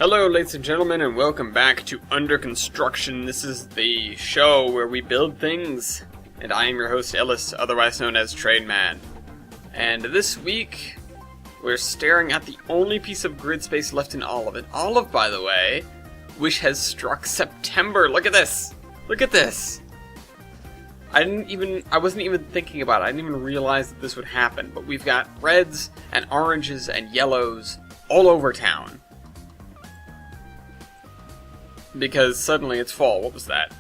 Hello, ladies and gentlemen, and welcome back to Under Construction. This is the show where we build things, and I am your host, Ellis, otherwise known as Trademan. And this week, we're staring at the only piece of grid space left in Olive. Olive, by the way, which has struck September. Look at this! Look at this! I wasn't even thinking about it. I didn't even realize that this would happen. But we've got reds and oranges and yellows all over town. Because suddenly it's fall. What was that?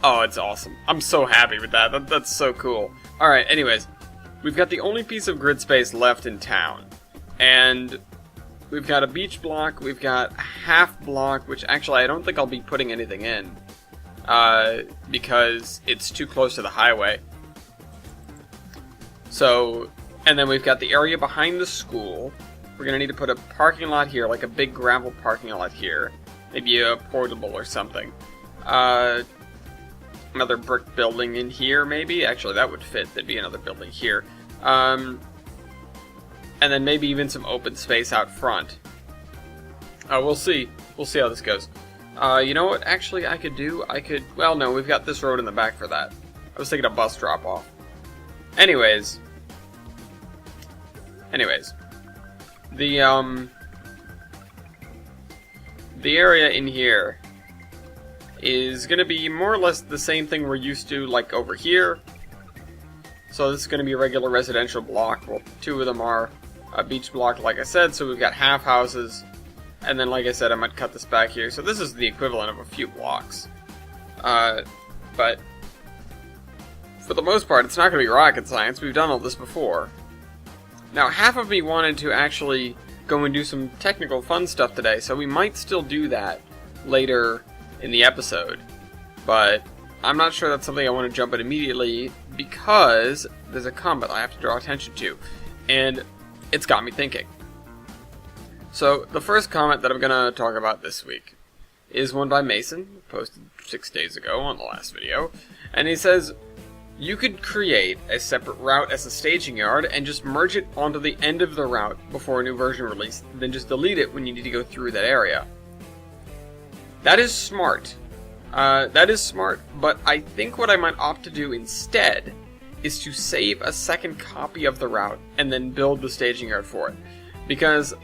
Oh, it's awesome. I'm so happy with that. That's so cool. Alright, anyways. We've got the only piece of grid space left in town. And we've got a beach block. We've got a half block, which actually I don't think I'll be putting anything in. Because it's too close to the highway. So, and then we've got the area behind the school. We're going to need to put a parking lot here, like a big gravel parking lot here. Maybe a portable or something. Another brick building in here, maybe? Actually, that would fit. There'd be another building here. And then maybe even some open space out front. We'll see. We'll see how this goes. You know what actually I could do? Well, no, we've got this road in the back for that. I was thinking a bus drop-off. Anyways. The area in here is going to be more or less the same thing we're used to, like over here. So this is going to be a regular residential block. Well, two of them are a beach block, like I said, so we've got half houses. And then, like I said, I might cut this back here. So this is the equivalent of a few blocks. But for the most part, it's not going to be rocket science. We've done all this before. Now, half of me wanted to actually go and do some technical fun stuff today, so we might still do that later in the episode. But I'm not sure that's something I want to jump in immediately, because there's a comment I have to draw attention to, and it's got me thinking. So, the first comment that I'm going to talk about this week is one by Mason, posted 6 days ago on the last video, and he says, you could create a separate route as a staging yard and just merge it onto the end of the route before a new version release, then just delete it when you need to go through that area. That is smart. But I think what I might opt to do instead is to save a second copy of the route and then build the staging yard for it. Because,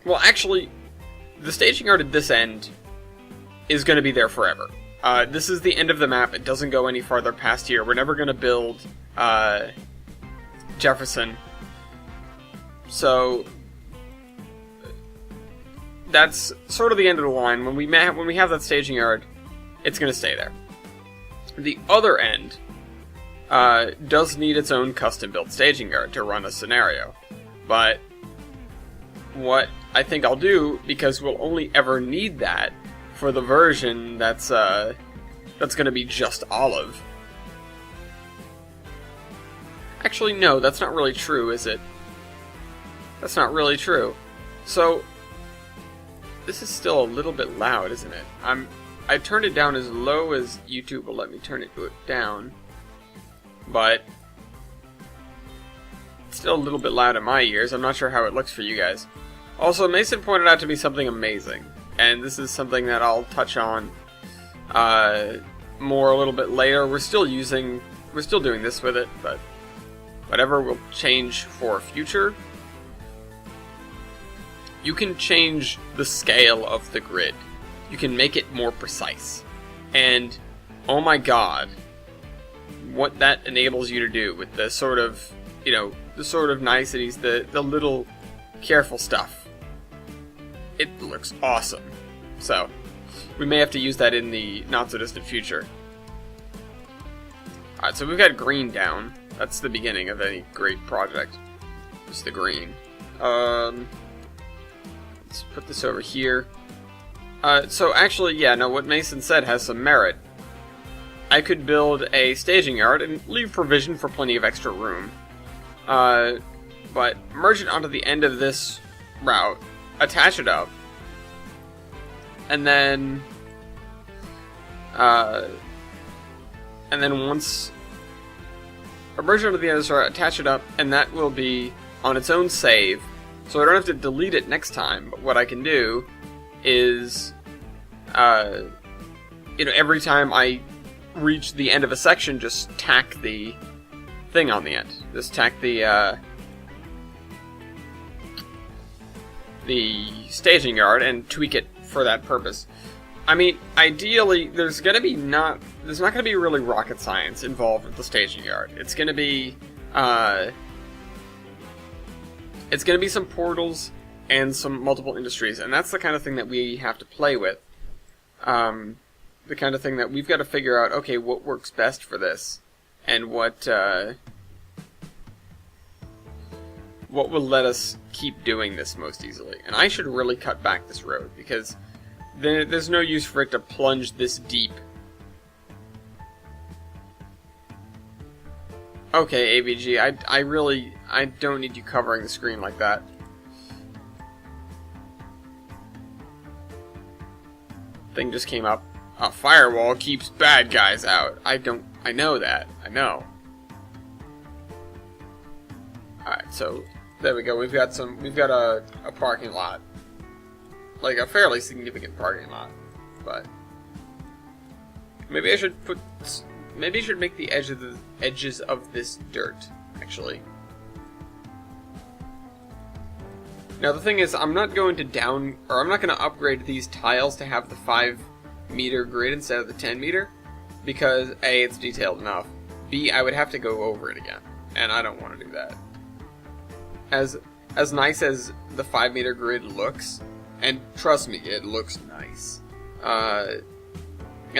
well, actually, the staging yard at this end is going to be there forever. This is the end of the map. It doesn't go any farther past here. We're never going to build Jefferson. So that's sort of the end of the line. When we have that staging yard, it's going to stay there. The other end does need its own custom-built staging yard to run a scenario. But what I think I'll do, because we'll only ever need that for the version that's going to be just Olive. Actually, no, that's not really true, is it? That's not really true. So, this is still a little bit loud, isn't it? I turned it down as low as YouTube will let me turn it down. But it's still a little bit loud in my ears. I'm not sure how it looks for you guys. Also, Mason pointed out to me something amazing. And this is something that I'll touch on more a little bit later. We're still doing this with it, but whatever will change for future. You can change the scale of the grid. You can make it more precise. And, oh my god, what that enables you to do with the sort of, the sort of niceties, the little careful stuff. It looks awesome. So, we may have to use that in the not-so-distant future. Alright, so we've got green down. That's the beginning of any great project. Just the green. Let's put this over here. So actually, yeah, no, what Mason said has some merit. I could build a staging yard and leave provision for plenty of extra room. But merge it onto the end of this route, attach it up, and then once merge it onto the end of this route, attach it up, and that will be on its own save So I don't have to delete it next time, but what I can do is, every time I reach the end of a section, just tack the thing on the end. Just tack the staging yard and tweak it for that purpose. I mean, ideally, there's not going to be really rocket science involved with the staging yard. It's going to be some portals and some multiple industries, and that's the kind of thing that we have to play with. The kind of thing that we've got to figure out, okay, what works best for this, and what will let us keep doing this most easily. And I should really cut back this road, because there's no use for it to plunge this deep. Okay, AVG, I don't need you covering the screen like that. Thing just came up. A firewall keeps bad guys out. I know that. I know. Alright, so there we go. We've got a parking lot. Like a fairly significant parking lot. But maybe I should make the edges of this dirt, actually. Now the thing is, I'm not going to upgrade these tiles to have the 5-meter grid instead of the 10-meter, because A, it's detailed enough. B, I would have to go over it again, and I don't want to do that. As nice as the 5-meter grid looks, and trust me, it looks nice, and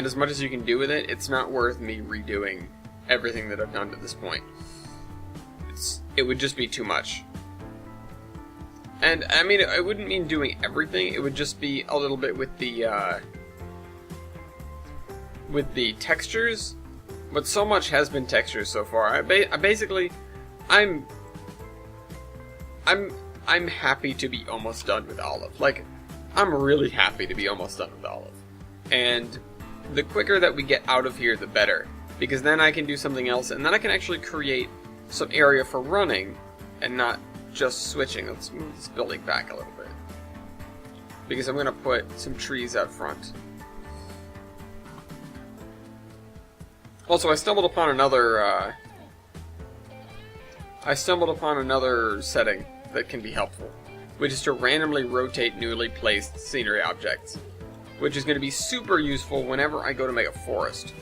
as much as you can do with it, it's not worth me redoing everything that I've done to this point. It would just be too much. And, I mean, I wouldn't mean doing everything, it would just be a little bit with the textures, but so much has been textures so far. I'm happy to be almost done with Olive. Like, I'm really happy to be almost done with Olive. And the quicker that we get out of here, the better. Because then I can do something else, and then I can actually create some area for running, and not just switching. Let's move this building back a little bit. Because I'm going to put some trees out front. Also, I stumbled upon another setting that can be helpful, which is to randomly rotate newly placed scenery objects, which is going to be super useful whenever I go to make a forest.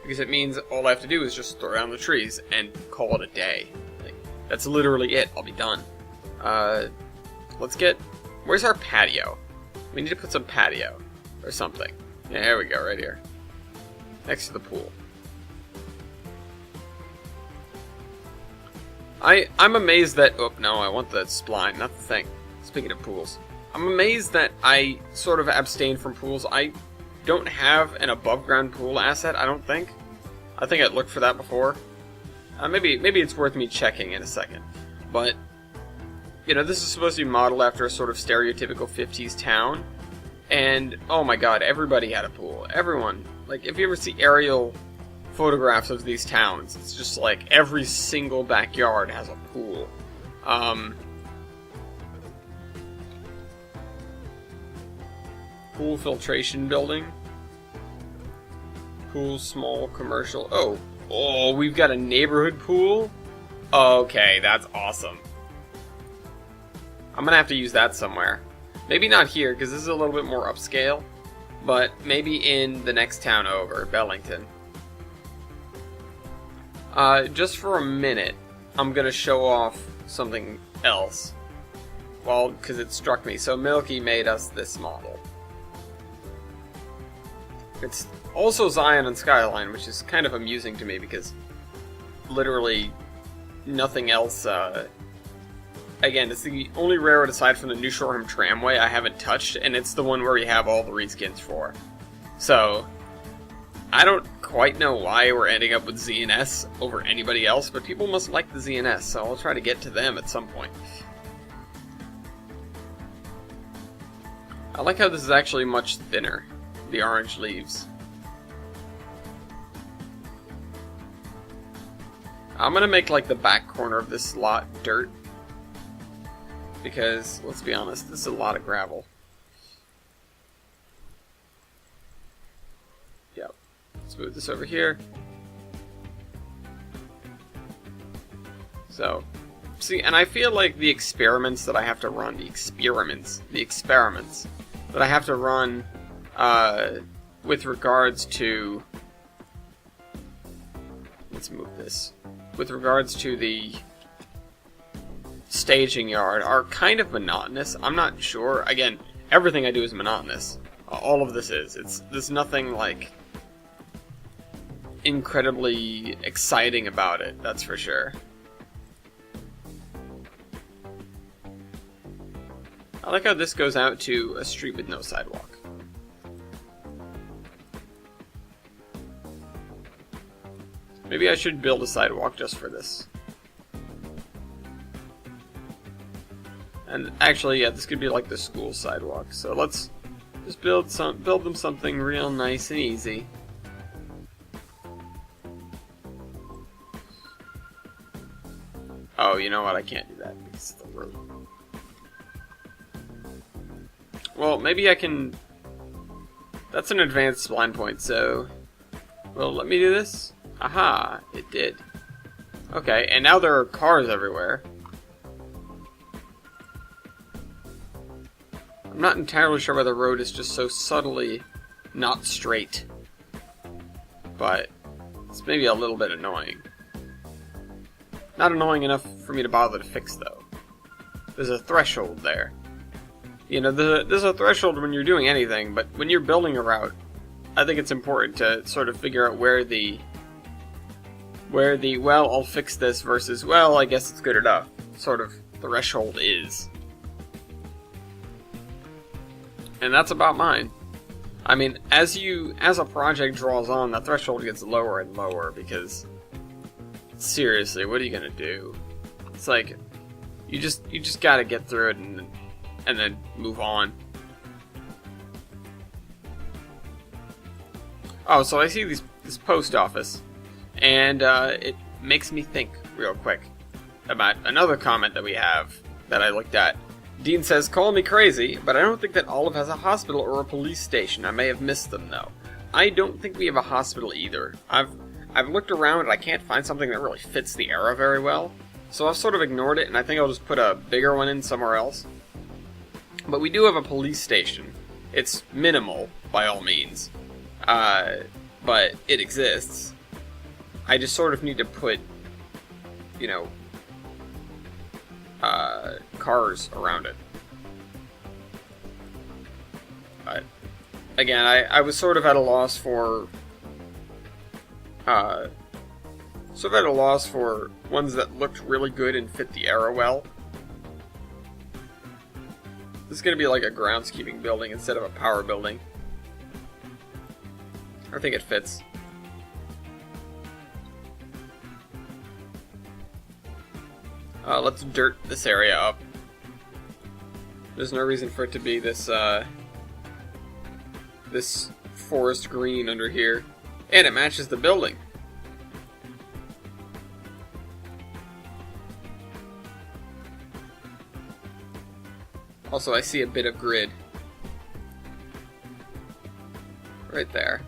Because it means all I have to do is just throw down the trees and call it a day. Like, that's literally it. I'll be done. Where's our patio? We need to put some patio or something. Yeah, here we go, right here. Next to the pool. I'm amazed that... Oh, no, I want the spline, not the thing. Speaking of pools. I'm amazed that I sort of abstain from pools. I don't have an above-ground pool asset, I don't think. I think I'd looked for that before. Maybe it's worth me checking in a second. But, this is supposed to be modeled after a sort of stereotypical 50s town. And, oh my god, everybody had a pool. Everyone. Like, if you ever see aerial photographs of these towns, it's just like every single backyard has a pool. Pool filtration building. Pool small commercial. Oh, we've got a neighborhood pool? Okay, that's awesome. I'm gonna have to use that somewhere. Maybe not here, because this is a little bit more upscale, but maybe in the next town over, Bellington. Just for a minute, I'm gonna show off something else. Well, because it struck me. So Milky made us this model. It's also Zion and Skyline, which is kind of amusing to me because literally nothing else, again, it's the only railroad aside from the New Shoreham Tramway I haven't touched, and it's the one where we have all the reskins for. So, I don't quite know why we're ending up with ZNS over anybody else, but people must like the ZNS, so I'll try to get to them at some point. I like how this is actually much thinner, the orange leaves. I'm gonna make like the back corner of this lot dirt. because, let's be honest, this is a lot of gravel. Yep. Let's move this over here. So, see, and I feel like the experiments that I have to run, the experiments that I have to run with regards to, let's move this, with regards to the staging yard are kind of monotonous. I'm not sure. Again, everything I do is monotonous. All of this is. There's nothing like incredibly exciting about it, that's for sure. I like how this goes out to a street with no sidewalk. Maybe I should build a sidewalk just for this. And actually, yeah, this could be like the school sidewalk. So let's just build them something real nice and easy. Oh, you know what? I can't do that because of the road. Well, maybe I can... That's an advanced spline point, so... Well, let me do this. Aha, it did. Okay, and now there are cars everywhere. I'm not entirely sure why the road is just so subtly not straight. But it's maybe a little bit annoying. Not annoying enough for me to bother to fix, though. There's a threshold there. You know, there's a threshold when you're doing anything, but when you're building a route, I think it's important to sort of figure out where the well, I'll fix this versus, well, I guess it's good enough sort of threshold is. And that's about mine. I mean, as a project draws on, the threshold gets lower and lower because seriously, what are you gonna do? It's like you just gotta get through it and then move on. Oh, so I see this post office, and it makes me think real quick about another comment that we have that I looked at. Dean says, "Call me crazy, but I don't think that Olive has a hospital or a police station. I may have missed them, though. I don't think we have a hospital either. I've looked around and I can't find something that really fits the era very well, so I've sort of ignored it, and I think I'll just put a bigger one in somewhere else. But we do have a police station. It's minimal, by all means, but it exists. I just sort of need to put, you know, cars around it. But again, I was sort of at a loss for ones that looked really good and fit the era well. This is going to be like a groundskeeping building instead of a power building. I think it fits. Let's dirt this area up. There's no reason for it to be this this forest green under here. And it matches the building. Also, I see a bit of grid. Right there.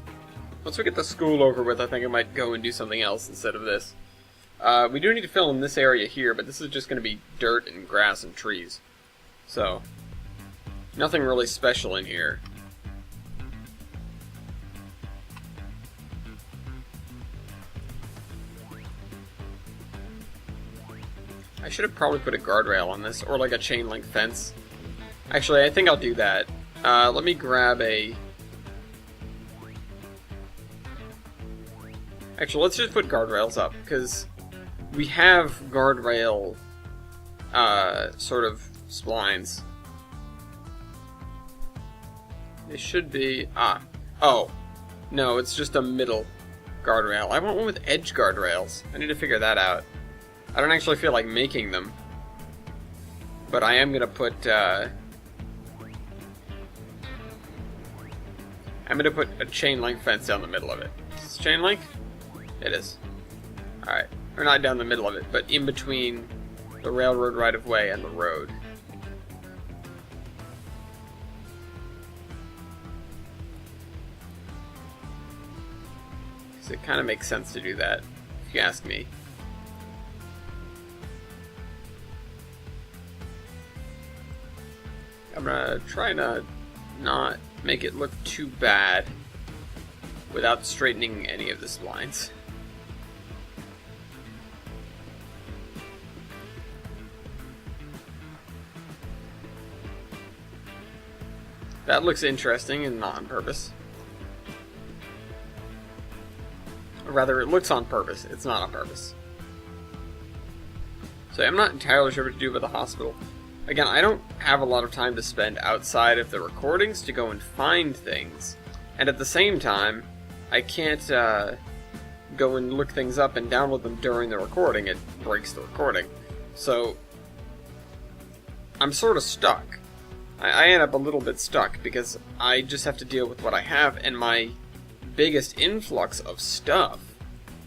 Once we get the school over with, I think I might go and do something else instead of this. We do need to fill in this area here, but this is just going to be dirt and grass and trees. So, nothing really special in here. I should have probably put a guardrail on this, or like a chain link fence. Actually, I think I'll do that. Let me grab a... Actually, let's just put guardrails up, because we have guardrail sort of splines. They should be... Oh. No, it's just a middle guardrail. I want one with edge guardrails. I need to figure that out. I don't actually feel like making them. But I am going to put... I'm going to put a chain link fence down the middle of it. Is this chain link? It is. Alright. Or not down the middle of it, but in between the railroad right-of-way and the road. kind of makes sense to do that, if you ask me. I'm gonna try to not make it look too bad without straightening any of the splines. That looks interesting and not on purpose. Or rather, it looks on purpose. It's not on purpose. So I'm not entirely sure what to do with the hospital. Again, I don't have a lot of time to spend outside of the recordings to go and find things. And at the same time, I can't go and look things up and download them during the recording. It breaks the recording. So I'm sort of stuck. I end up a little bit stuck because I just have to deal with what I have, and my biggest influx of stuff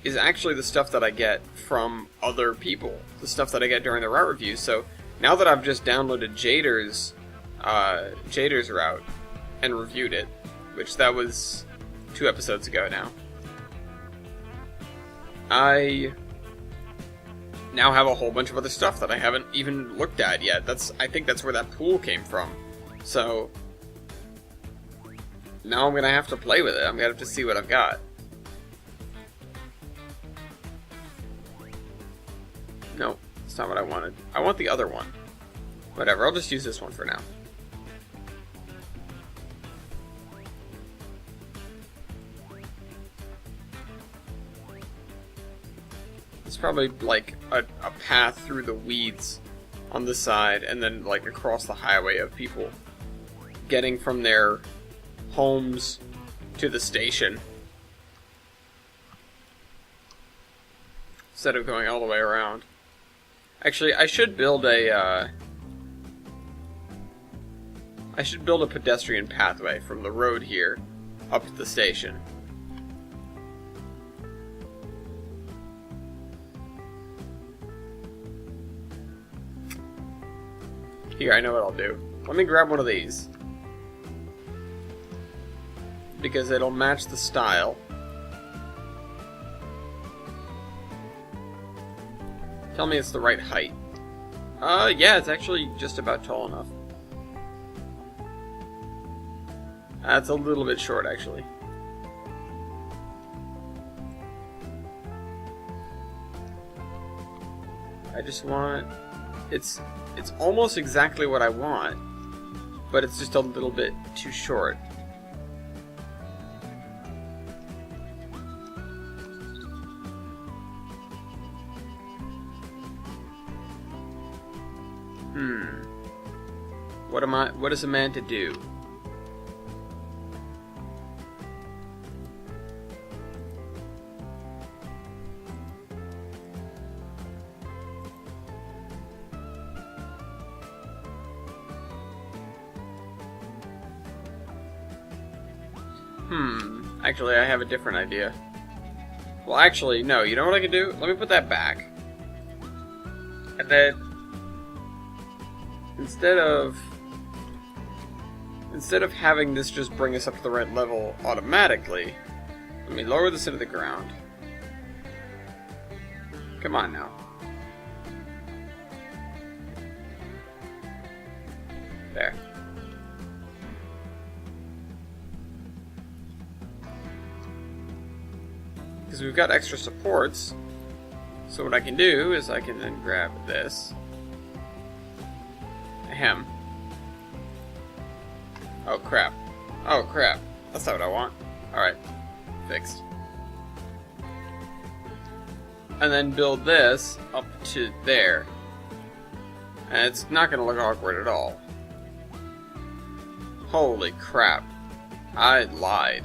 is actually the stuff that I get from other people, the stuff that I get during the route reviews. So now that I've just downloaded Jader's route and reviewed it, which that was 2 episodes ago now, I now have a whole bunch of other stuff that I haven't even looked at yet. I think that's where that pool came from. So now I'm gonna have to play with it. I'm gonna have to see what I've got. No, that's not what I wanted. I want the other one. Whatever, I'll just use this one for now. It's probably like a path through the weeds on this side, and then like across the highway of people getting from their homes to the station instead of going all the way around. Actually, I should build a pedestrian pathway from the road here up to the station. Here, I know what I'll do. Let me grab one of these, because it'll match the style. Tell me it's the right height. Yeah, it's actually just about tall enough. That's a little bit short, actually. I just want... It's almost exactly what I want, but it's just a little bit too short. What is a man to do? Actually, I have a different idea. Well, actually, no. You know what I can do? Let me put that back. And then, instead of having this just bring us up to the right level automatically, let me lower this into the ground. Come on now. There. Because we've got extra supports, so what I can do is I can then grab this. Ahem. Oh crap. Oh crap. That's not what I want. Alright. Fixed. And then build this up to there. And it's not going to look awkward at all. Holy crap. I lied.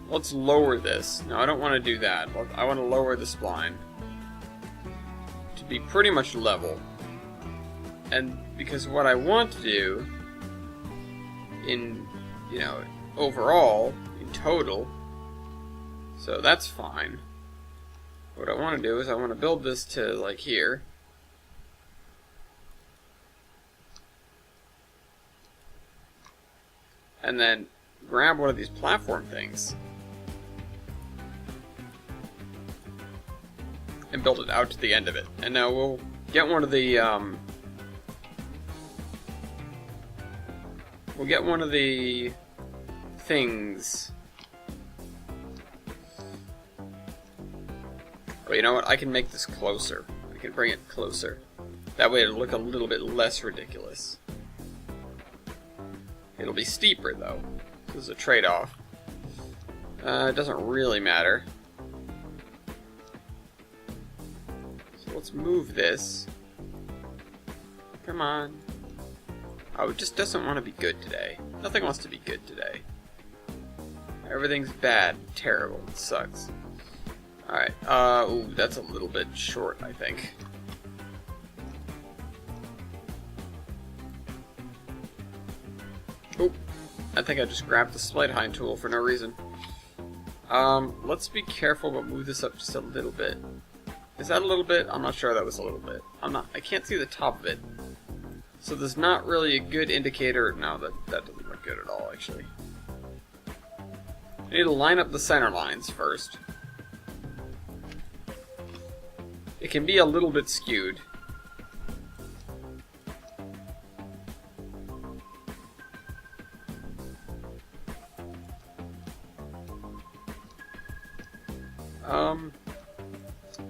Let's lower this. No, I don't want to do that. I want to lower the spline to be pretty much level. And because what I want to do in, overall, in total, so that's fine. What I want to do is I want to build this to like here. and then grab one of these platform things and build it out to the end of it. And now we'll get one of the things. Oh, you know what? I can make this closer. I can bring it closer. That way it'll look a little bit less ridiculous. It'll be steeper though. This is a trade-off. It doesn't really matter. So let's move this. Come on. Oh, it just doesn't want to be good today. Nothing wants to be good today. Everything's bad, terrible, it sucks. Alright, ooh, that's a little bit short, I think. Oop, I think I just grabbed the Split Hind tool for no reason. Let's be careful but move this up just a little bit. Is that a little bit? I'm not sure that was a little bit. I can't see the top of it. So there's not really a good indicator. No, that doesn't look good at all, actually. I need to line up the center lines first. It can be a little bit skewed.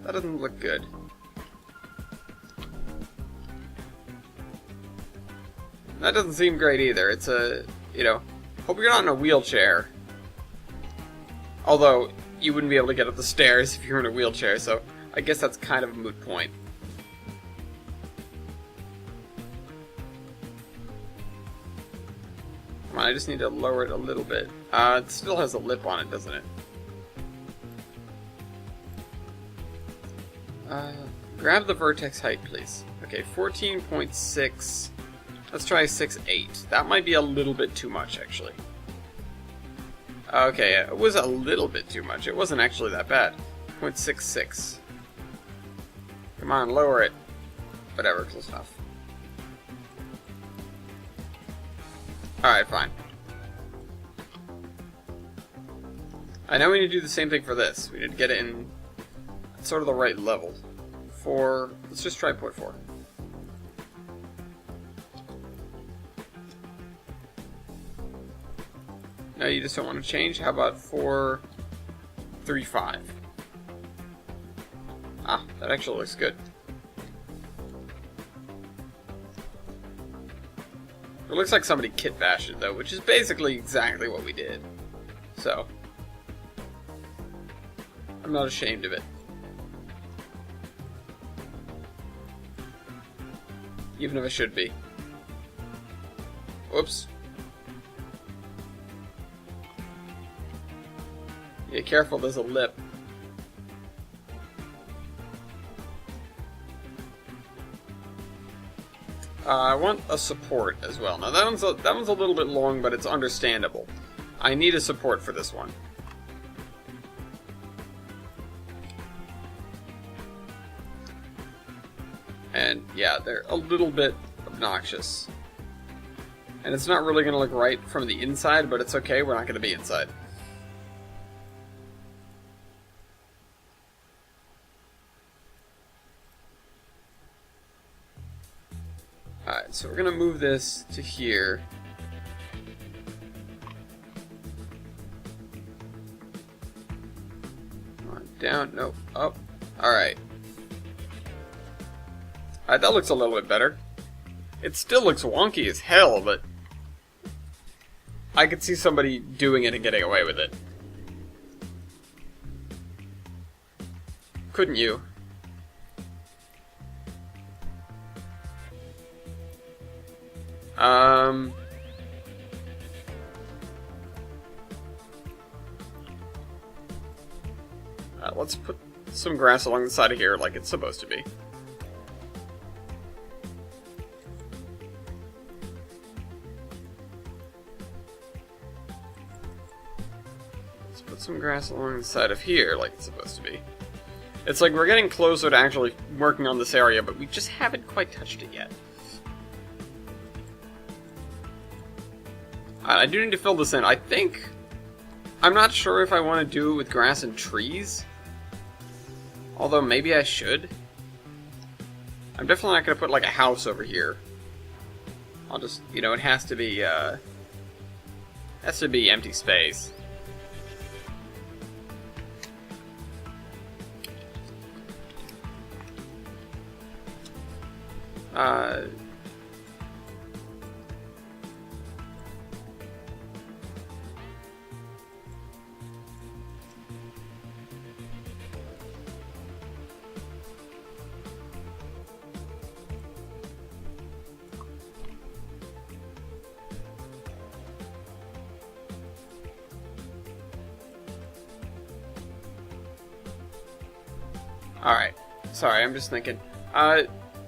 That doesn't look good. That doesn't seem great either. It's a, hope you're not in a wheelchair. Although, you wouldn't be able to get up the stairs if you were in a wheelchair, so I guess that's kind of a moot point. Come on, I just need to lower it a little bit. It still has a lip on it, doesn't it? Grab the vertex height, please. Okay, 14.6. Let's try 6.8. That might be a little bit too much, actually. Okay, it was a little bit too much. It wasn't actually that bad. 0.66. Come on, lower it. Whatever, close enough. Alright, fine. I know we need to do the same thing for this. We need to get it in sort of the right level. Let's just try 0.4. No, you just don't want to change? How about 4.35? Ah, that actually looks good. It looks like somebody kit bashed it though, which is basically exactly what we did. So, I'm not ashamed of it. Even if I should be. Whoops. Yeah, careful, there's a lip. I want a support as well. Now that one's a little bit long, but it's understandable. I need a support for this one. And yeah, they're a little bit obnoxious. And it's not really going to look right from the inside, but it's okay, we're not going to be inside. Alright, so we're going to move this to here. Come on, down, no, up. Alright. Alright, that looks a little bit better. It still looks wonky as hell, but I could see somebody doing it and getting away with it. Couldn't you? Let's put some grass along the side of here like it's supposed to be. Let's put some grass along the side of here like it's supposed to be. It's like we're getting closer to actually working on this area, but we just haven't quite touched it yet. I do need to fill this in. I think... I'm not sure if I want to do it with grass and trees. Although, maybe I should. I'm definitely not going to put, like, a house over here. I'll just... You know, it has to be empty space. Alright. Sorry, I'm just thinking.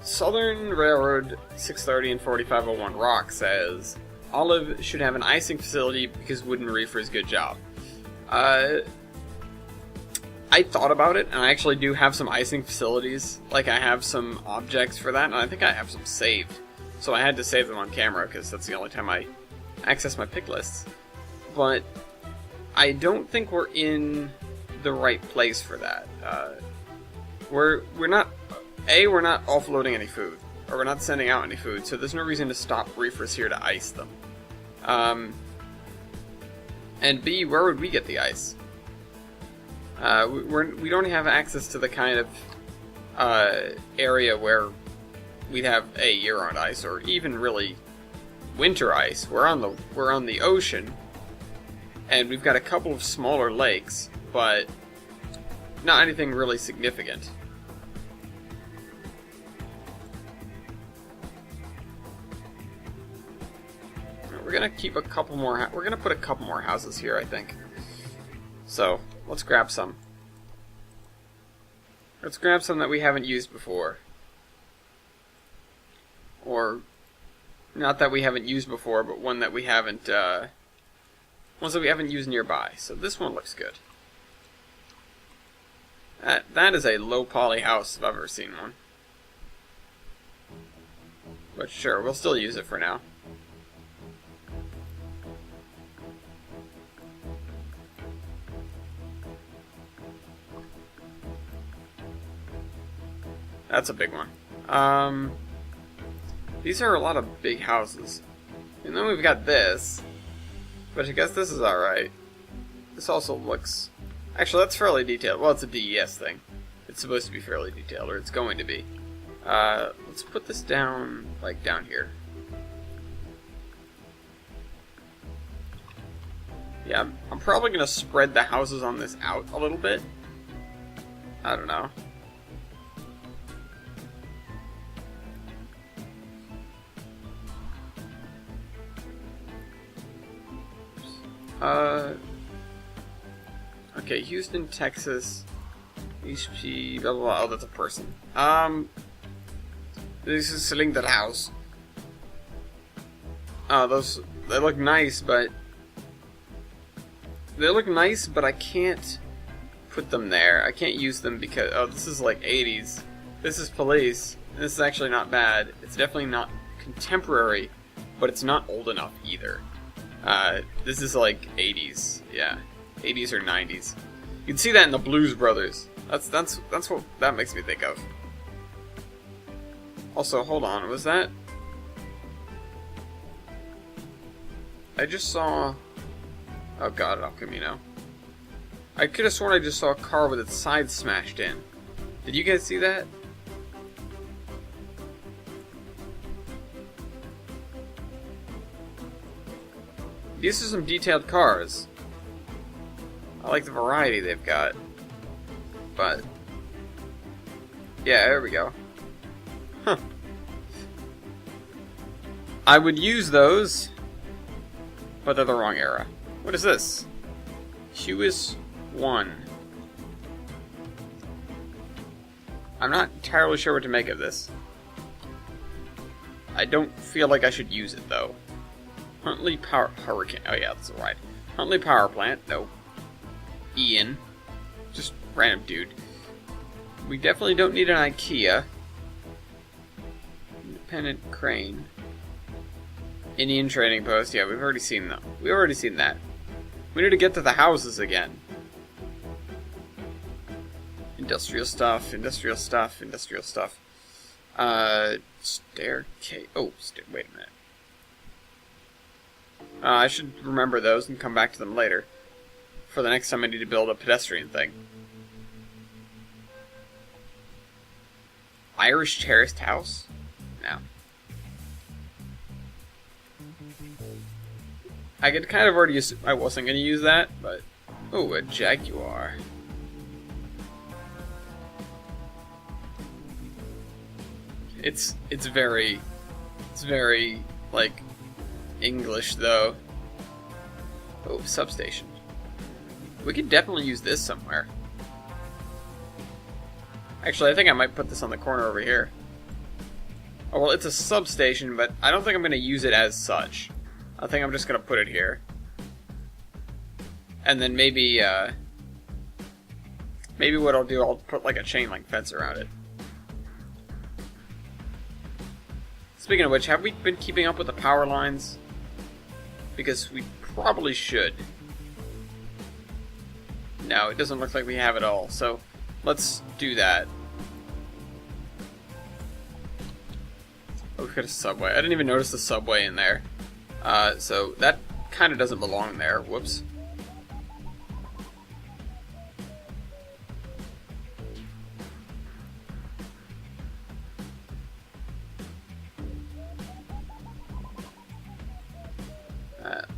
Southern Railroad 630 and 4501 Rock says Olive should have an icing facility because Wooden Reefer's good job. I thought about it, and I actually do have some icing facilities. Like, I have some objects for that, and I think I have some saved. So I had to save them on camera, because that's the only time I access my pick lists. But I don't think we're in the right place for that. We're not offloading any food, or we're not sending out any food, so there's no reason to stop reefers here to ice them. And B, where would we get the ice? We don't have access to the kind of area where we'd have year-round ice, or even really winter ice. We're on the ocean, and we've got a couple of smaller lakes, but not anything really significant. We're gonna keep a couple more. We're gonna put a couple more houses here, I think. So let's grab some. Let's grab some that we haven't used before, or not that we haven't used before, but one that we haven't. Ones that we haven't used nearby. So this one looks good. That is a low poly house if I've ever seen one. But sure, we'll still use it for now. That's a big one. These are a lot of big houses. And then we've got this. But I guess this is alright. This also looks... Actually, that's fairly detailed. Well, it's a DES thing. It's supposed to be fairly detailed, or it's going to be. Let's put this down, like, down here. Yeah, I'm probably going to spread the houses on this out a little bit. I don't know. Okay, Houston, Texas, HP, blah blah blah. Oh, that's a person. This is Cylinder House. Those, they look nice, but I can't put them there. I can't use them because, oh, this is like 80s. This is police. And this is actually not bad. It's definitely not contemporary, but it's not old enough either. This is like 80s, yeah, 80s or 90s. You can see that in the Blues Brothers. That's what that makes me think of. Also, hold on, was that? I just saw. Oh God, El Camino. I could have sworn I just saw a car with its side smashed in. Did you guys see that? These are some detailed cars. I like the variety they've got. But yeah, there we go. Huh. I would use those, but they're the wrong era. What is this? Hewis 1. I'm not entirely sure what to make of this. I don't feel like I should use it though. Huntley Power Hurricane. Oh yeah, that's right. Huntley Power Plant. Nope. Ian. Just random dude. We definitely don't need an IKEA. Independent crane. Indian trading post. Yeah, we've already seen that. We've already seen that. We need to get to the houses again. Industrial stuff, industrial stuff, industrial stuff. Staircase. Oh, wait a minute. I should remember those and come back to them later. For the next time I need to build a pedestrian thing. Irish terraced house? No. I could kind of already use. I wasn't going to use that, but. Oh, a Jaguar. It's very, like, English, though. Oh, substation. We could definitely use this somewhere. Actually, I think I might put this on the corner over here. Oh, well, it's a substation, but I don't think I'm going to use it as such. I think I'm just going to put it here. And then maybe what I'll do, I'll put, like, a chain link fence around it. Speaking of which, have we been keeping up with the power lines? Because we probably should. No, it doesn't look like we have it all, so let's do that. Oh, we've got a subway. I didn't even notice the subway in there. So that kind of doesn't belong there. Whoops.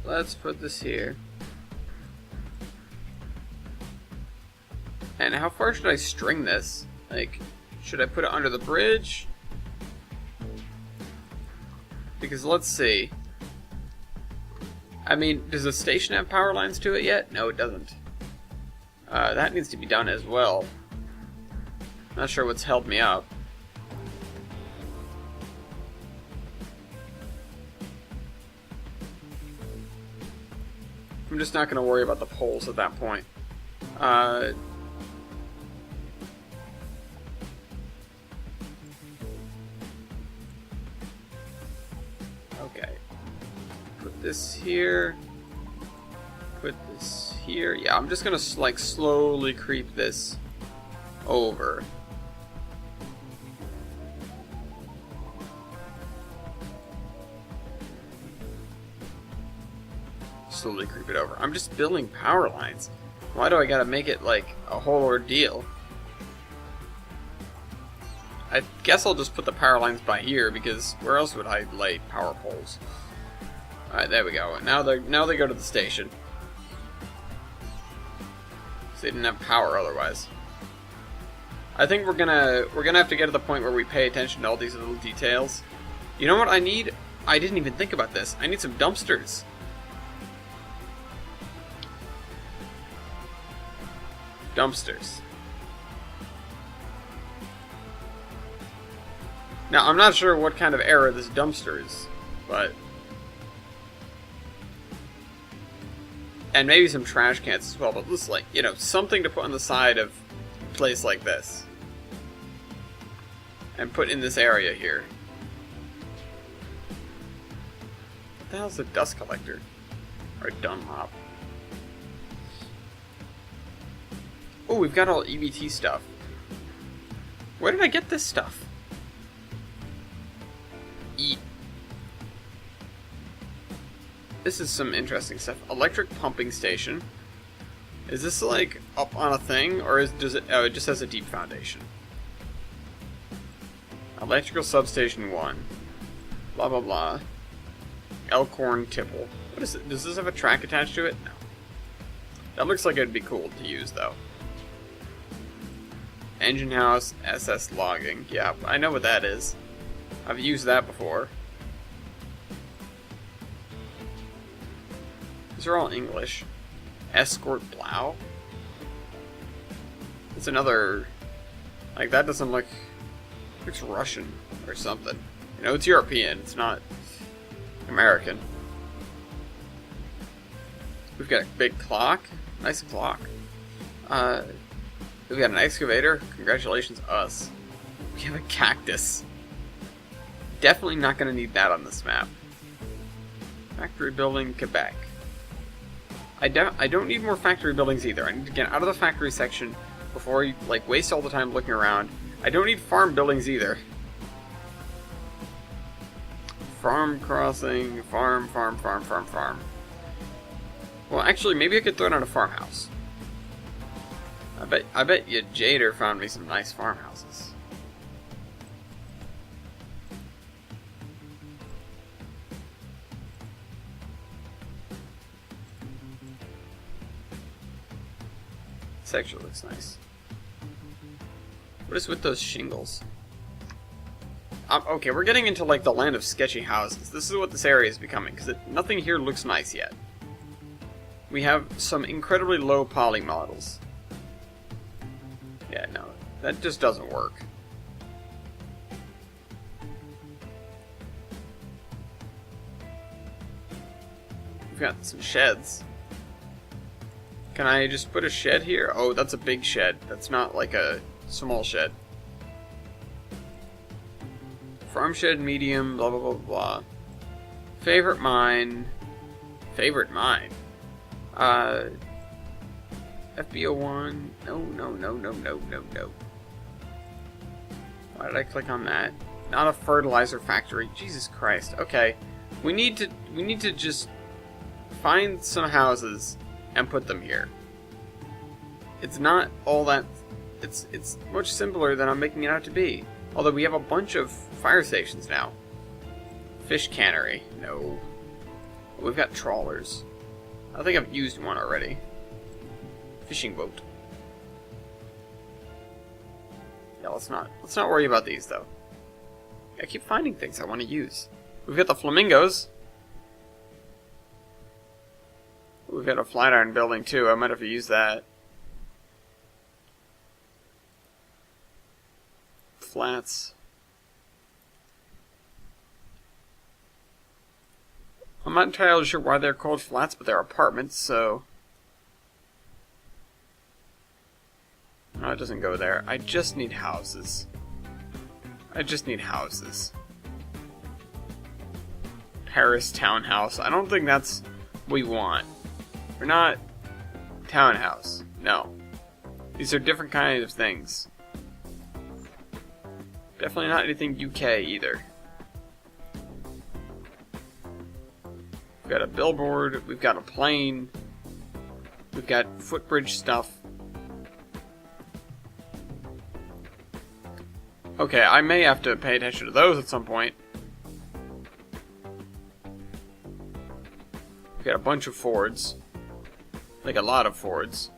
Let's put this here. And how far should I string this? Like, should I put it under the bridge? Because let's see. I mean, does the station have power lines to it yet? No, it doesn't. That needs to be done as well. Not sure what's held me up. I'm just not going to worry about the poles at that point. Okay. Put this here. Put this here. Yeah, I'm just going to like slowly creep this over. Slowly creep it over. I'm just building power lines. Why do I gotta make it like a whole ordeal? I guess I'll just put the power lines by here because where else would I lay power poles? Alright, there we go. Now they go to the station. So they didn't have power otherwise. I think we're gonna have to get to the point where we pay attention to all these little details. You know what I need? I didn't even think about this. I need some dumpsters. Dumpsters. Now, I'm not sure what kind of era this dumpster is, but... And maybe some trash cans as well, but this, like, you know, something to put on the side of a place like this. And put in this area here. What the hell's a dust collector? Or a Dunlop? Oh, we've got all EBT stuff. Where did I get this stuff? This is some interesting stuff. Electric pumping station. Is this like up on a thing, or does it? Oh, it just has a deep foundation. Electrical substation 1. Blah blah blah. Elkhorn Tipple. What is it? Does this have a track attached to it? No. That looks like it'd be cool to use though. Engine house, SS logging. Yeah, I know what that is. I've used that before. These are all English. Escort Blau? It's another... Like, that doesn't look... looks Russian or something. You know, it's European. It's not American. We've got a big clock. Nice clock. We've got an excavator. Congratulations, us. We have a cactus. Definitely not going to need that on this map. Factory building, Quebec. I don't need more factory buildings either. I need to get out of the factory section before I like waste all the time looking around. I don't need farm buildings either. Farm crossing, farm. Well, actually, maybe I could throw down a farmhouse. I bet you Jader found me some nice farmhouses. This actually looks nice. What is with those shingles? Okay, we're getting into like the land of sketchy houses. This is what this area is becoming, because nothing here looks nice yet. We have some incredibly low poly models. Yeah, no, that just doesn't work. We've got some sheds. Can I just put a shed here? Oh, that's a big shed. That's not like a small shed. Farm shed, medium, blah, blah, blah, blah. Favorite mine. Favorite mine. FBO1. No. Why did I click on that? Not a fertilizer factory. Jesus Christ. Okay. We need to just find some houses and put them here. It's not all that... It's much simpler than I'm making it out to be. Although we have a bunch of fire stations now. Fish cannery. No. We've got trawlers. I think I've used one already. Fishing boat. Yeah, let's not worry about these though. I keep finding things I want to use. We've got the flamingos. We've got a flat iron building too. I might have to use that. Flats. I'm not entirely sure why they're called flats, but they're apartments, so... No, it doesn't go there. I just need houses. Paris townhouse. I don't think that's what we want. We're not townhouse. No. These are different kinds of things. Definitely not anything UK either. We've got a billboard, we've got a plane, we've got footbridge stuff. Okay, I may have to pay attention to those at some point. We've got a bunch of Fords. Like a lot of Fords.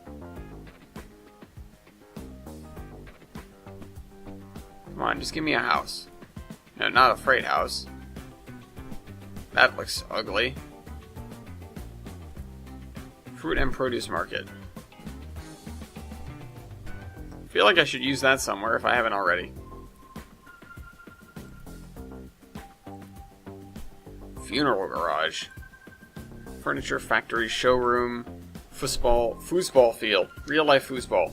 Come on, just give me a house. No, not a freight house. That looks ugly. Fruit and produce market. I feel like I should use that somewhere if I haven't already. Funeral garage. Furniture factory, showroom, foosball field. Real life foosball.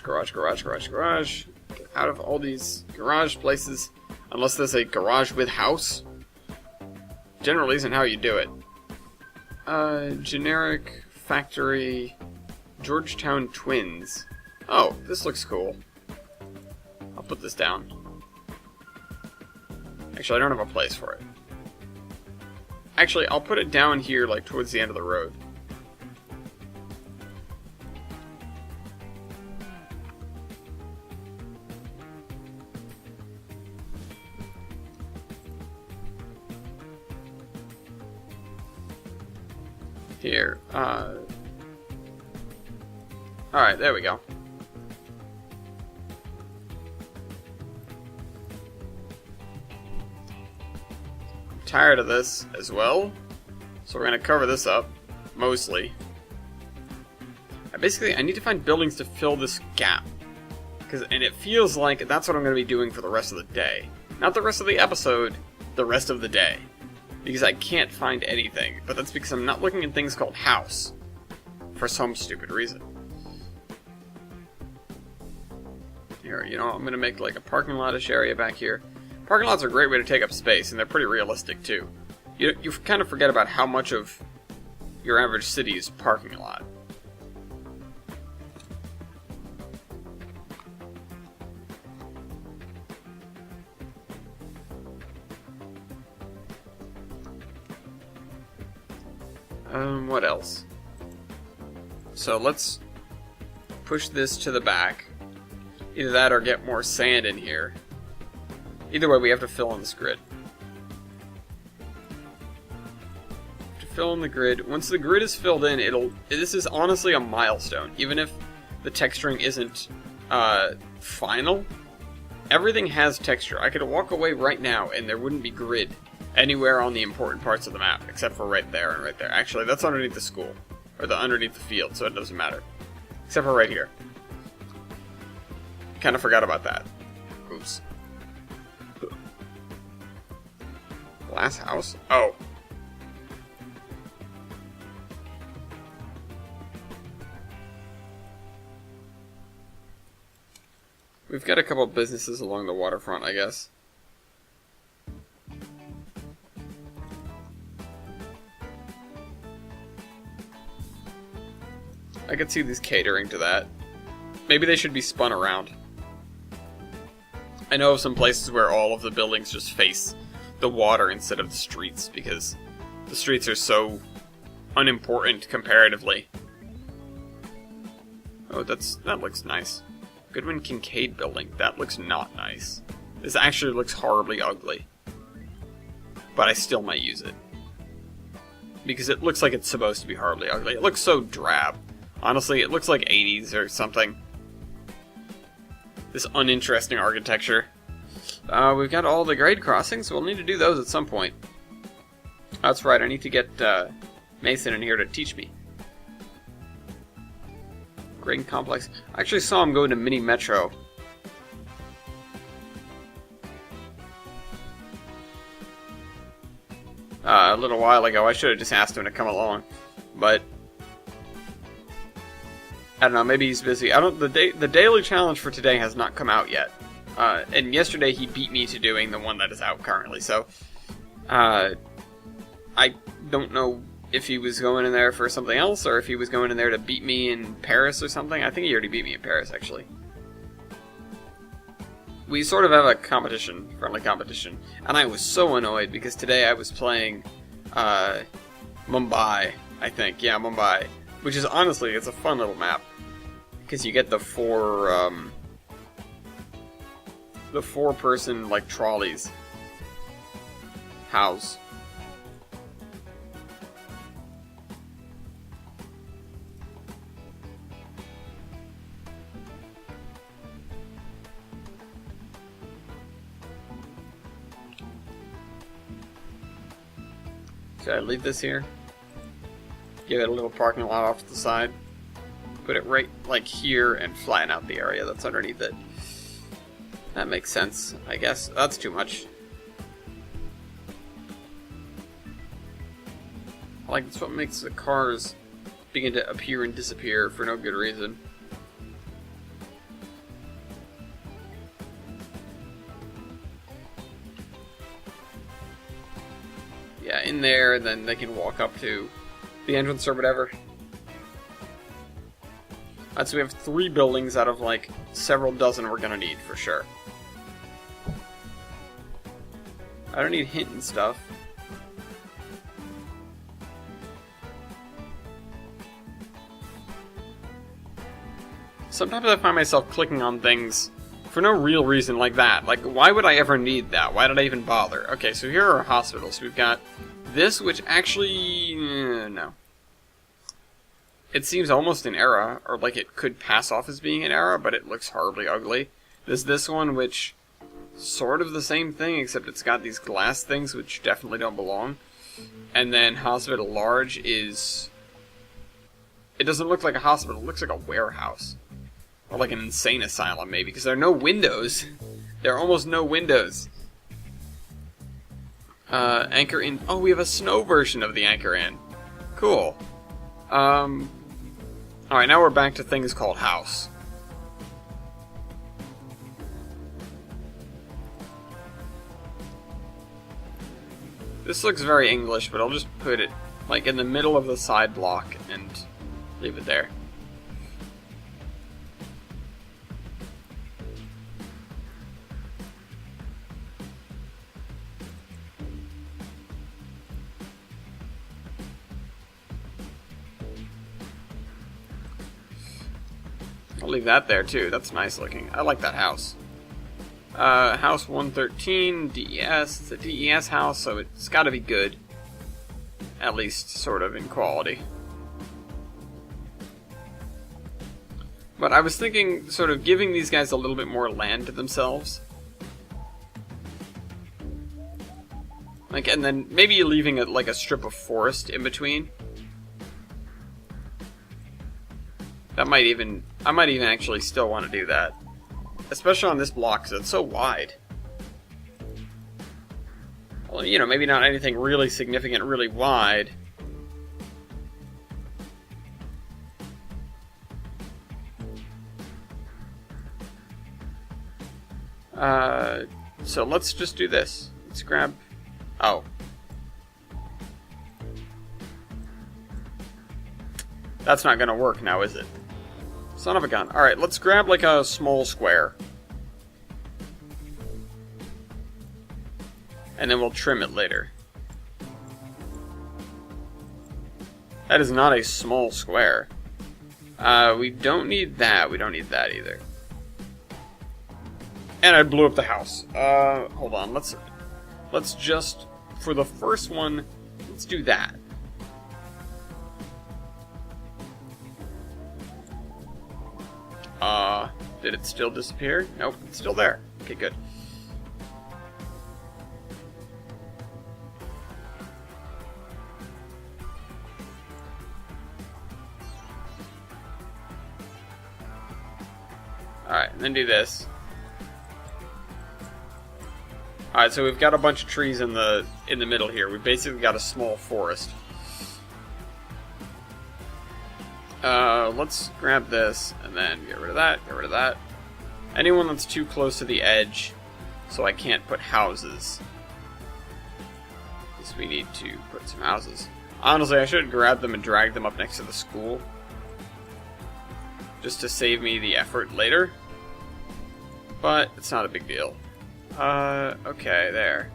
Garage. Get out of all these garage places. Unless there's a garage with house. Generally isn't how you do it. Generic factory. Georgetown Twins. Oh, this looks cool. I'll put this down. Actually, I don't have a place for it. Actually, I'll put it down here, like, towards the end of the road. Here, alright, there we go. I'm tired of this as well, so we're gonna cover this up, mostly. I need to find buildings to fill this gap. And it feels like that's what I'm gonna be doing for the rest of the day. Not the rest of the episode, the rest of the day. Because I can't find anything, but that's because I'm not looking at things called house. For some stupid reason. Here, you know, I'm gonna make like a parking lot-ish area back here. Parking lots are a great way to take up space, and they're pretty realistic too. You kind of forget about how much of your average city is parking lot. What else? So let's push this to the back. Either that or get more sand in here. Either way, we have to fill in this grid. To fill in the grid. Once the grid is filled in, this is honestly a milestone. Even if the texturing isn't final, everything has texture. I could walk away right now and there wouldn't be grid anywhere on the important parts of the map, except for right there and right there. Actually, that's underneath the school. Or underneath the field, so it doesn't matter. Except for right here. Kind of forgot about that. Oops. Glass house? Oh. We've got a couple of businesses along the waterfront, I guess. I could see these catering to that. Maybe they should be spun around. I know of some places where all of the buildings just face the water instead of the streets, because the streets are so unimportant comparatively. Oh, that looks nice. Goodwin Kincaid building. That looks not nice. This actually looks horribly ugly. But I still might use it. Because it looks like it's supposed to be horribly ugly. It looks so drab. Honestly, it looks like 80s or something. This uninteresting architecture. We've got all the grade crossings. We'll need to do those at some point. That's right, I need to get Mason in here to teach me. Grading complex. I actually saw him go to Mini Metro. A little while ago. I should have just asked him to come along. But I don't know, maybe he's busy. The daily challenge for today has not come out yet. And yesterday he beat me to doing the one that is out currently, so I don't know if he was going in there for something else, or if he was going in there to beat me in Paris or something. I think he already beat me in Paris, actually. We sort of have a competition, friendly competition, and I was so annoyed because today I was playing Mumbai, I think. Yeah, Mumbai. Which is honestly, it's a fun little map. Because you get the four-person, like, trolleys. House. Should I leave this here? Give it a little parking lot off to the side. Put it right, like, here and flatten out the area that's underneath it. That makes sense, I guess. That's too much. Like, that's what makes the cars begin to appear and disappear for no good reason. Yeah, in there, then they can walk up to the entrance or whatever. So we have 3 buildings out of, like, several dozen we're gonna need, for sure. I don't need hint and stuff. Sometimes I find myself clicking on things for no real reason like that. Like, why would I ever need that? Why did I even bother? Okay, so here are hospitals. We've got this, which actually... no. It seems almost an era, or like it could pass off as being an era, but it looks horribly ugly. There's this one, which... sort of the same thing, except it's got these glass things, which definitely don't belong. And then Hospital Large is... it doesn't look like a hospital, it looks like a warehouse. Or like an insane asylum, maybe, because there are no windows. There are almost no windows. Anchor Inn. Oh, we have a snow version of the Anchor Inn. Cool. Alright, now we're back to things called house. This looks very English, but I'll just put it like in the middle of the side block and leave it there. I'll leave that there too. That's nice looking. I like that house. House 113, DES. It's a DES house, so it's got to be good. At least, sort of, in quality. But I was thinking, sort of, giving these guys a little bit more land to themselves. Like, and then maybe leaving it like a strip of forest in between. That might even... I might even actually still want to do that. Especially on this block, because it's so wide. Well, you know, maybe not anything really significant, really wide. So let's just do this. Let's grab... Oh. That's not gonna work now, is it? Son of a gun. Alright, let's grab like a small square. And then we'll trim it later. That is not a small square. We don't need that. We don't need that either. And I blew up the house. Hold on. Let's just, for the first one, let's do that. Did it still disappear? Nope, it's still there. Okay, good. Alright, and then do this. Alright, so we've got a bunch of trees in the middle here. We've basically got a small forest. Let's grab this, and then get rid of that, get rid of that. Anyone that's too close to the edge, so I can't put houses. Because we need to put some houses. Honestly, I should grab them and drag them up next to the school. Just to save me the effort later. But it's not a big deal. Okay, there.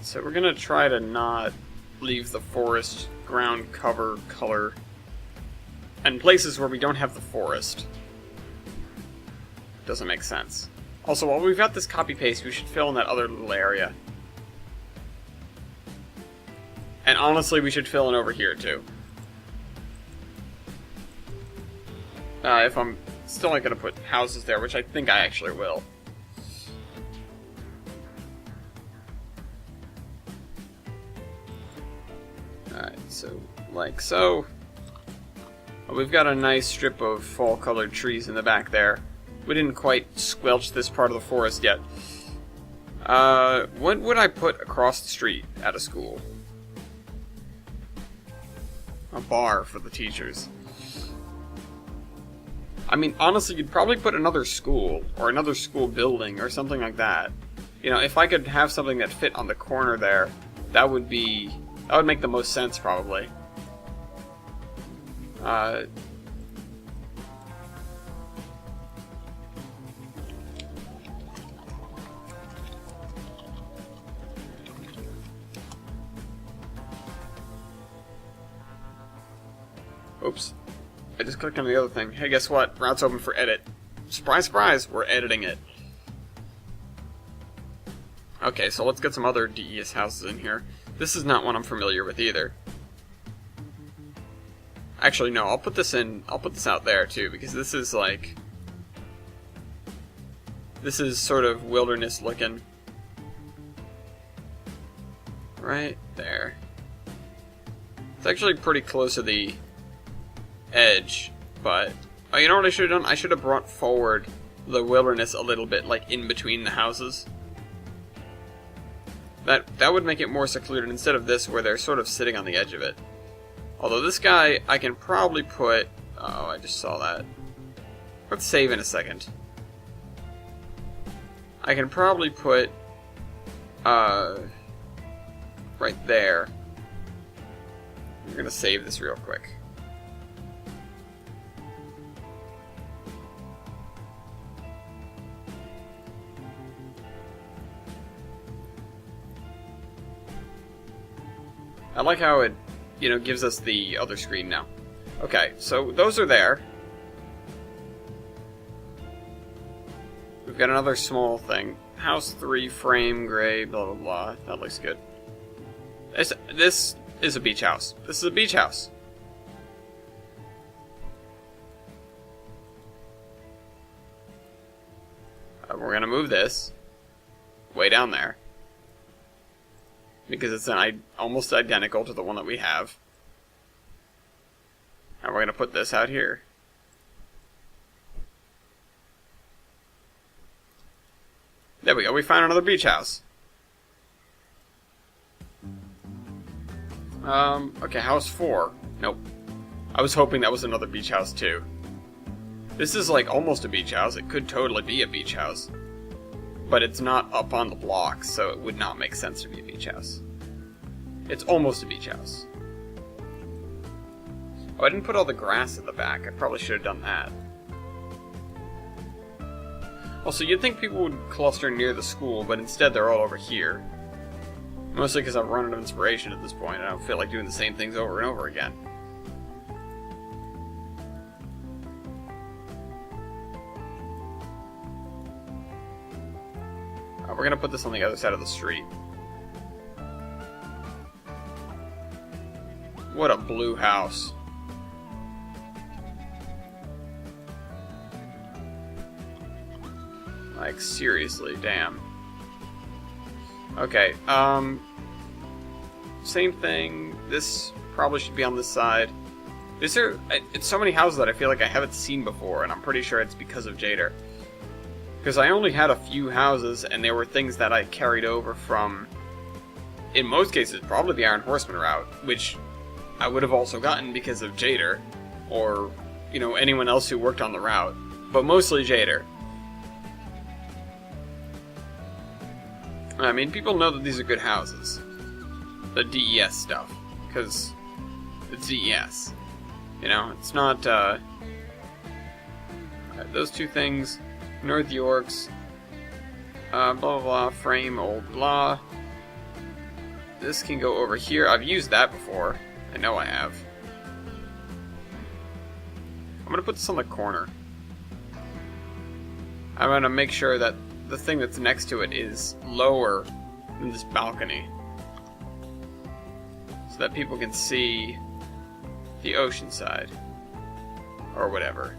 So we're gonna try to not leave the forest ground cover color and places where we don't have the forest. Doesn't make sense. Also, while we've got this copy paste, we should fill in that other little area. And honestly, we should fill in over here too. If I'm still not gonna put houses there, which I think I actually will. Alright, so, like so. Well, we've got a nice strip of fall-colored trees in the back there. We didn't quite squelch this part of the forest yet. What would I put across the street at a school? A bar for the teachers. I mean, honestly, you'd probably put another school, or another school building, or something like that. You know, if I could have something that fit on the corner there, that would make the most sense, probably. Oops. I just clicked on the other thing. Hey, guess what? Route's open for edit. Surprise, surprise! We're editing it. Okay, so let's get some other DES houses in here. This is not one I'm familiar with either. Actually, no, I'll put this out there too, because this is like... This is sort of wilderness looking. right there. It's actually pretty close to the edge, but oh, you know what I should have done? I should have brought forward the wilderness a little bit, like in between the houses. That would make it more secluded instead of this where they're sort of sitting on the edge of it. Although this guy, I can probably put... Oh, I just saw that. Let's save in a second. I can probably put... right there. I'm gonna save this real quick. I like how it, gives us the other screen now. Okay, so those are there. We've got another small thing. House 3, frame, gray, blah, blah, blah. That looks good. This is a beach house. This is a beach house. We're going to move this way down there, because it's almost identical to the one that we have. And we're going to put this out here. There we go, we found another beach house. Okay, house 4. Nope. I was hoping that was another beach house too. This is like almost a beach house. It could totally be a beach house. But it's not up on the block, so it would not make sense to be a beach house. It's almost a beach house. Oh, I didn't put all the grass in the back. I probably should have done that. Also, you'd think people would cluster near the school, but instead they're all over here. Mostly because I've run out of inspiration at this point, and I don't feel like doing the same things over and over again. We're gonna put this on the other side of the street. What a blue house. Like, seriously, damn. Okay, same thing. This probably should be on this side. It's so many houses that I feel like I haven't seen before, and I'm pretty sure it's because of Jader. Because I only had a few houses, and they were things that I carried over from, in most cases, probably the Iron Horseman route, which I would have also gotten because of Jader, or, anyone else who worked on the route, but mostly Jader. I mean, people know that these are good houses. The DES stuff, because it's DES. It's not, those two things... North Yorks, blah blah blah, frame, old blah. This can go over here. I've used that before. I know I have. I'm gonna put this on the corner. I'm gonna make sure that the thing that's next to it is lower than this balcony, so that people can see the ocean side, or whatever.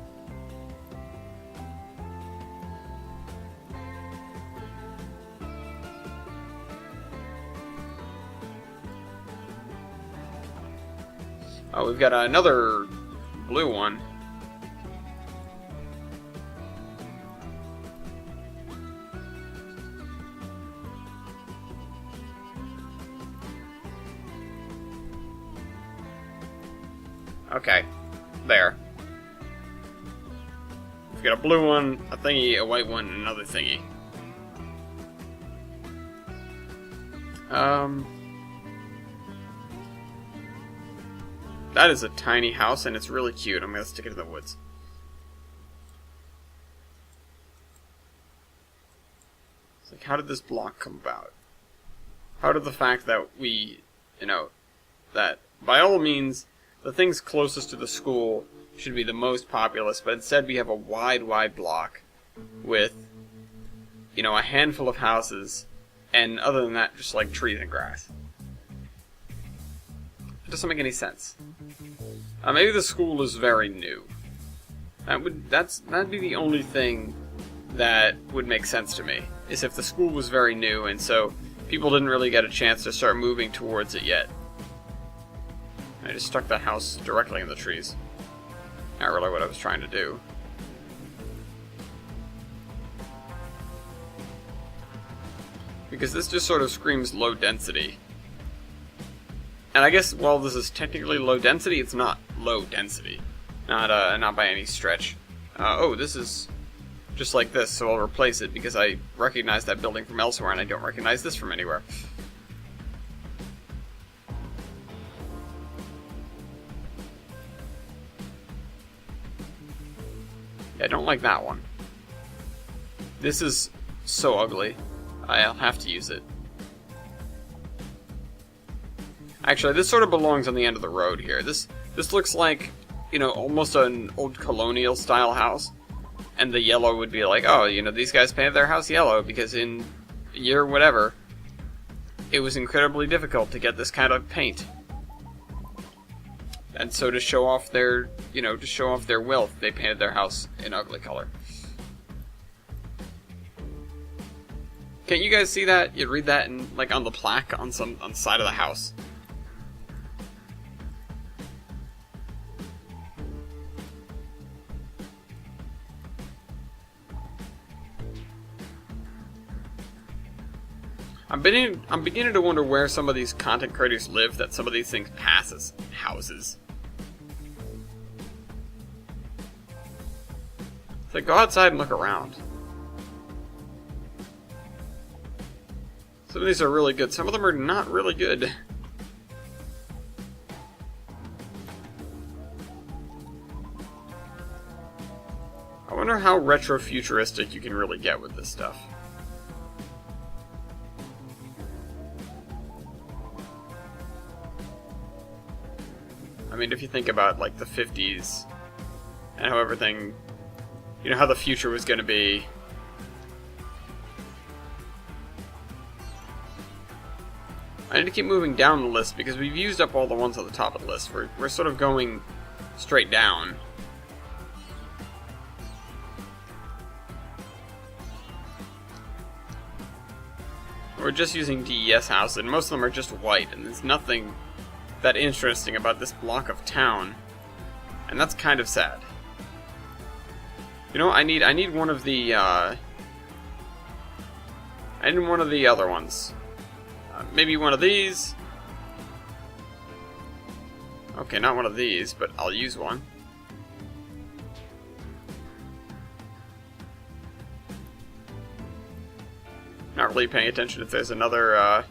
Oh, we've got another blue one. Okay, there. We've got a blue one, a thingy, a white one, and another thingy. That is a tiny house, and it's really cute. I'm gonna stick it in the woods. It's like, how did this block come about? How did the fact that we, that by all means, the things closest to the school should be the most populous, but instead we have a wide block with, a handful of houses, and other than that, just like trees and grass. It doesn't make any sense. Maybe the school is very new. That'd be the only thing that would make sense to me, is if the school was very new, and so people didn't really get a chance to start moving towards it yet. I just stuck the house directly in the trees. Not really what I was trying to do. Because this just sort of screams low density. And I guess while this is technically low density, it's not low density. Not by any stretch. Oh, this is just like this, so I'll replace it because I recognize that building from elsewhere and I don't recognize this from anywhere. Yeah, I don't like that one. This is so ugly. I'll have to use it. Actually, this sort of belongs on the end of the road here. This looks like, you know, almost an old colonial style house. And the yellow would be like, oh, you know, these guys painted their house yellow because in year whatever, it was incredibly difficult to get this kind of paint. And so to show off their, you know, to show off their wealth, they painted their house an ugly color. Can't you guys see that? You'd read that in, like, on the plaque on the side of the house. I'm beginning to wonder where some of these content creators live that some of these things pass as houses. It's like, go outside and look around. Some of these are really good. Some of them are not really good. I wonder how retro-futuristic you can really get with this stuff. I mean, if you think about, like, the 50s and how everything, you know, how the future was going to be. I need to keep moving down the list because we've used up all the ones on the top of the list. We're sort of going straight down. We're just using DES houses, and most of them are just white, and there's nothing that interesting about this block of town. And that's kind of sad. You know, I need one of the I need one of the other ones. Maybe one of these. Okay, not one of these, but I'll use one. Not really paying attention if there's another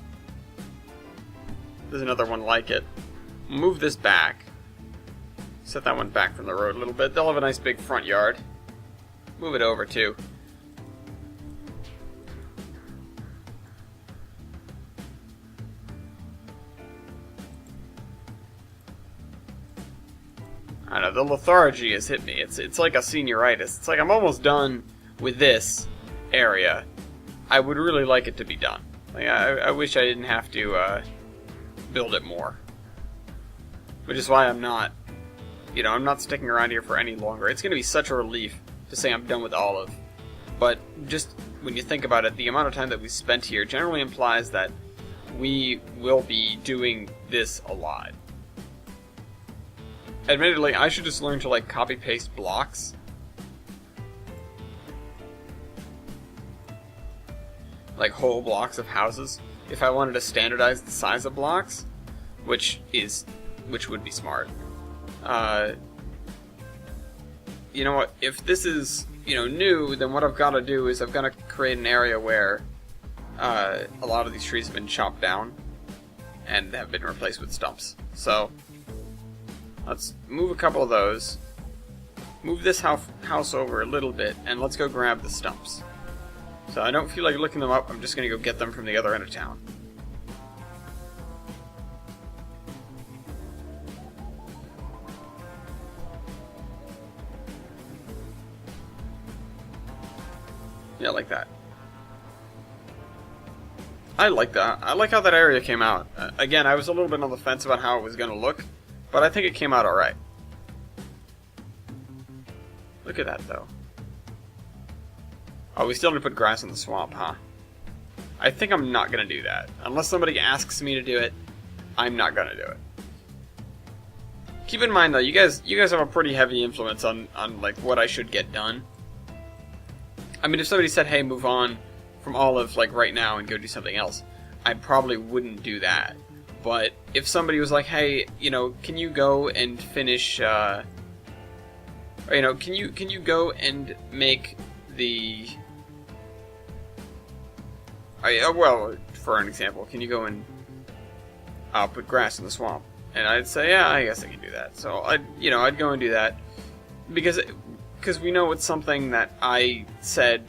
one like it. Move this back. Set that one back from the road a little bit. They'll have a nice big front yard. Move it over too. I don't know, the lethargy has hit me. It's like a senioritis. It's like I'm almost done with this area. I would really like it to be done. Like I wish I didn't have to build it more. Which is why I'm not, you know, I'm not sticking around here for any longer. It's going to be such a relief to say I'm done with Olive. But just when you think about it, the amount of time that we spent here generally implies that we will be doing this a lot. Admittedly, I should just learn to, like, copy-paste blocks. Like, whole blocks of houses. If I wanted to standardize the size of blocks, which would be smart. You know what, if this is, you know, new, then what I've got to do is I've got to create an area where a lot of these trees have been chopped down and have been replaced with stumps. So let's move a couple of those, move this house over a little bit, and let's go grab the stumps. So I don't feel like looking them up, I'm just going to go get them from the other end of town. Yeah, like that. I like that. I like how that area came out. Again, I was a little bit on the fence about how it was going to look, but I think it came out alright. Look at that, though. Oh, we still need to put grass in the swamp, huh? I think I'm not going to do that. Unless somebody asks me to do it, I'm not going to do it. Keep in mind though, you guys have a pretty heavy influence on like what I should get done. I mean, if somebody said, "Hey, move on from Olive like right now and go do something else," I probably wouldn't do that. But if somebody was like, "Hey, you know, can you go and finish or, you know, can you go and make the well, for an example, can you go and put grass in the swamp?" And I'd say, "Yeah, I guess I can do that." So I'd go and do that because we know it's something that I said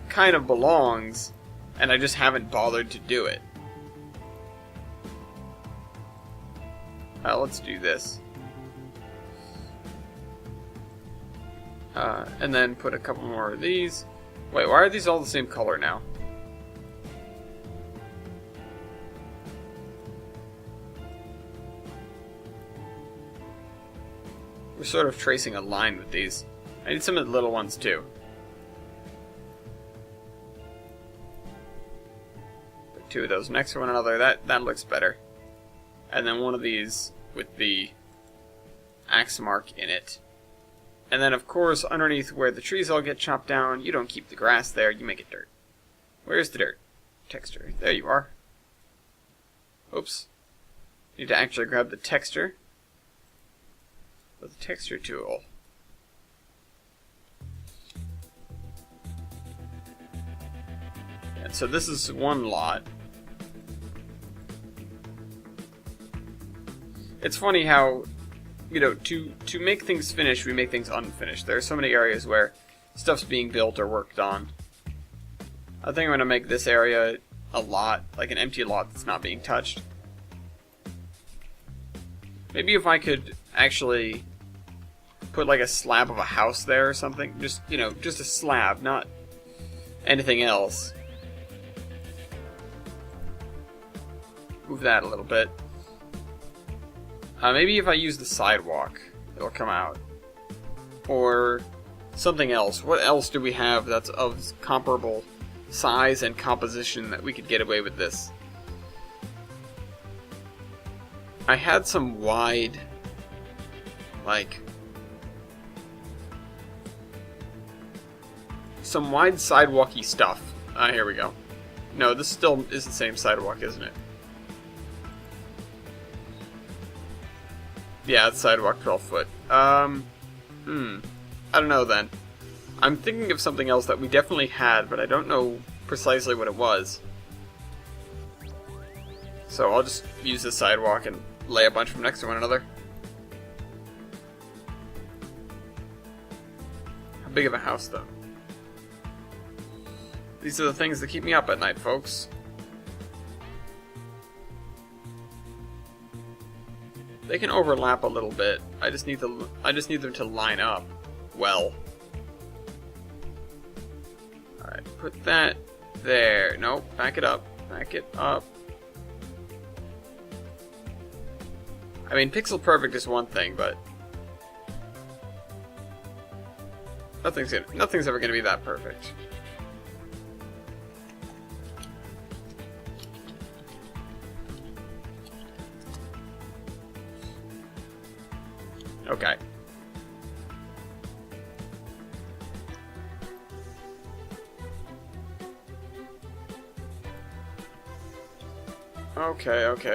kind of belongs, and I just haven't bothered to do it. Let's do this. And then put a couple more of these. Wait, why are these all the same color now? We're sort of tracing a line with these. I need some of the little ones too. Put two of those next to one another. That looks better. And then one of these with the axe mark in it. And then, of course, underneath where the trees all get chopped down, you don't keep the grass there, you make it dirt. Where's the dirt? Texture. There you are. Oops. Need to actually grab the texture with the texture tool. And so this is one lot. It's funny how, you know, to make things finished, we make things unfinished. There are so many areas where stuff's being built or worked on. I think I'm going to make this area a lot, like an empty lot that's not being touched. Maybe if I could actually put like a slab of a house there or something. Just, you know, just a slab, not anything else. Move that a little bit. Maybe if I use the sidewalk, it'll come out. Or something else. What else do we have that's of comparable size and composition that we could get away with this? I had some wide, like, some wide sidewalky stuff. Here we go. No, this still is the same sidewalk, isn't it? Yeah, it's sidewalk 12 foot. I don't know then. I'm thinking of something else that we definitely had, but I don't know precisely what it was. So I'll just use the sidewalk and lay a bunch of them next to one another. How big of a house, though? These are the things that keep me up at night, folks. They can overlap a little bit. I just need them to line up well. Alright, put that there. Nope, back it up. Back it up. I mean, pixel perfect is one thing, but nothing's ever gonna be that perfect. Okay.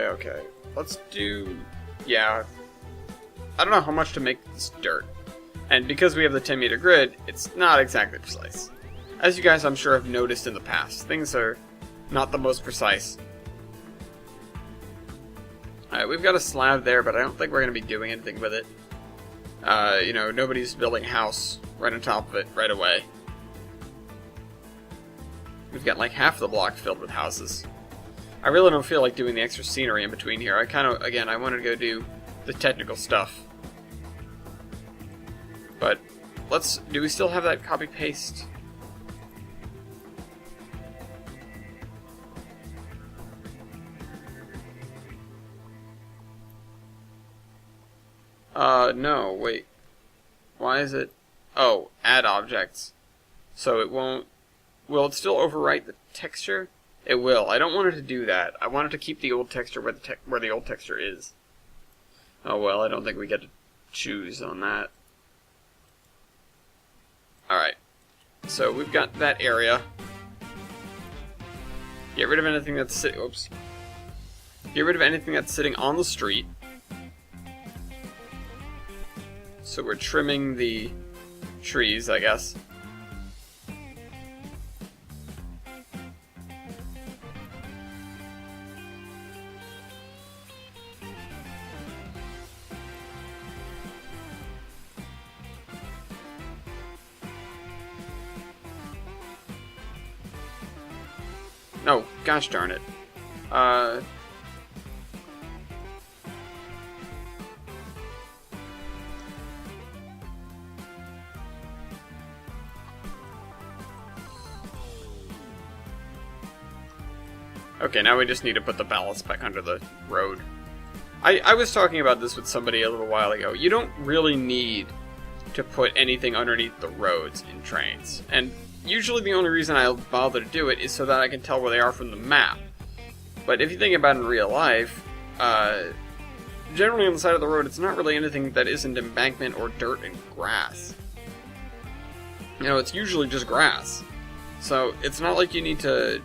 Okay. Let's do... Yeah. I don't know how much to make this dirt. And because we have the 10 meter grid, it's not exactly precise. As you guys, I'm sure, have noticed in the past, things are not the most precise. Alright, we've got a slab there, but I don't think we're going to be doing anything with it. You know, nobody's building a house right on top of it right away. We've got like half the block filled with houses. I really don't feel like doing the extra scenery in between here. I kind of, again, I wanted to go do the technical stuff. But do we still have that copy paste? No, wait. Why is it? Oh, add objects. So it won't... Will it still overwrite the texture? It will. I don't want it to do that. I want it to keep the old texture where the old texture is. Oh well, I don't think we get to choose on that. Alright. So we've got that area. Get rid of anything that's sitting... Oops. Get rid of anything that's sitting on the street. So we're trimming the trees, I guess. No, gosh darn it. Okay, now we just need to put the ballast back under the road. I was talking about this with somebody a little while ago. You don't really need to put anything underneath the roads in trains. And usually the only reason I'll bother to do it is so that I can tell where they are from the map. But if you think about it in real life, generally on the side of the road, it's not really anything that isn't embankment or dirt and grass. You know, it's usually just grass. So it's not like you need to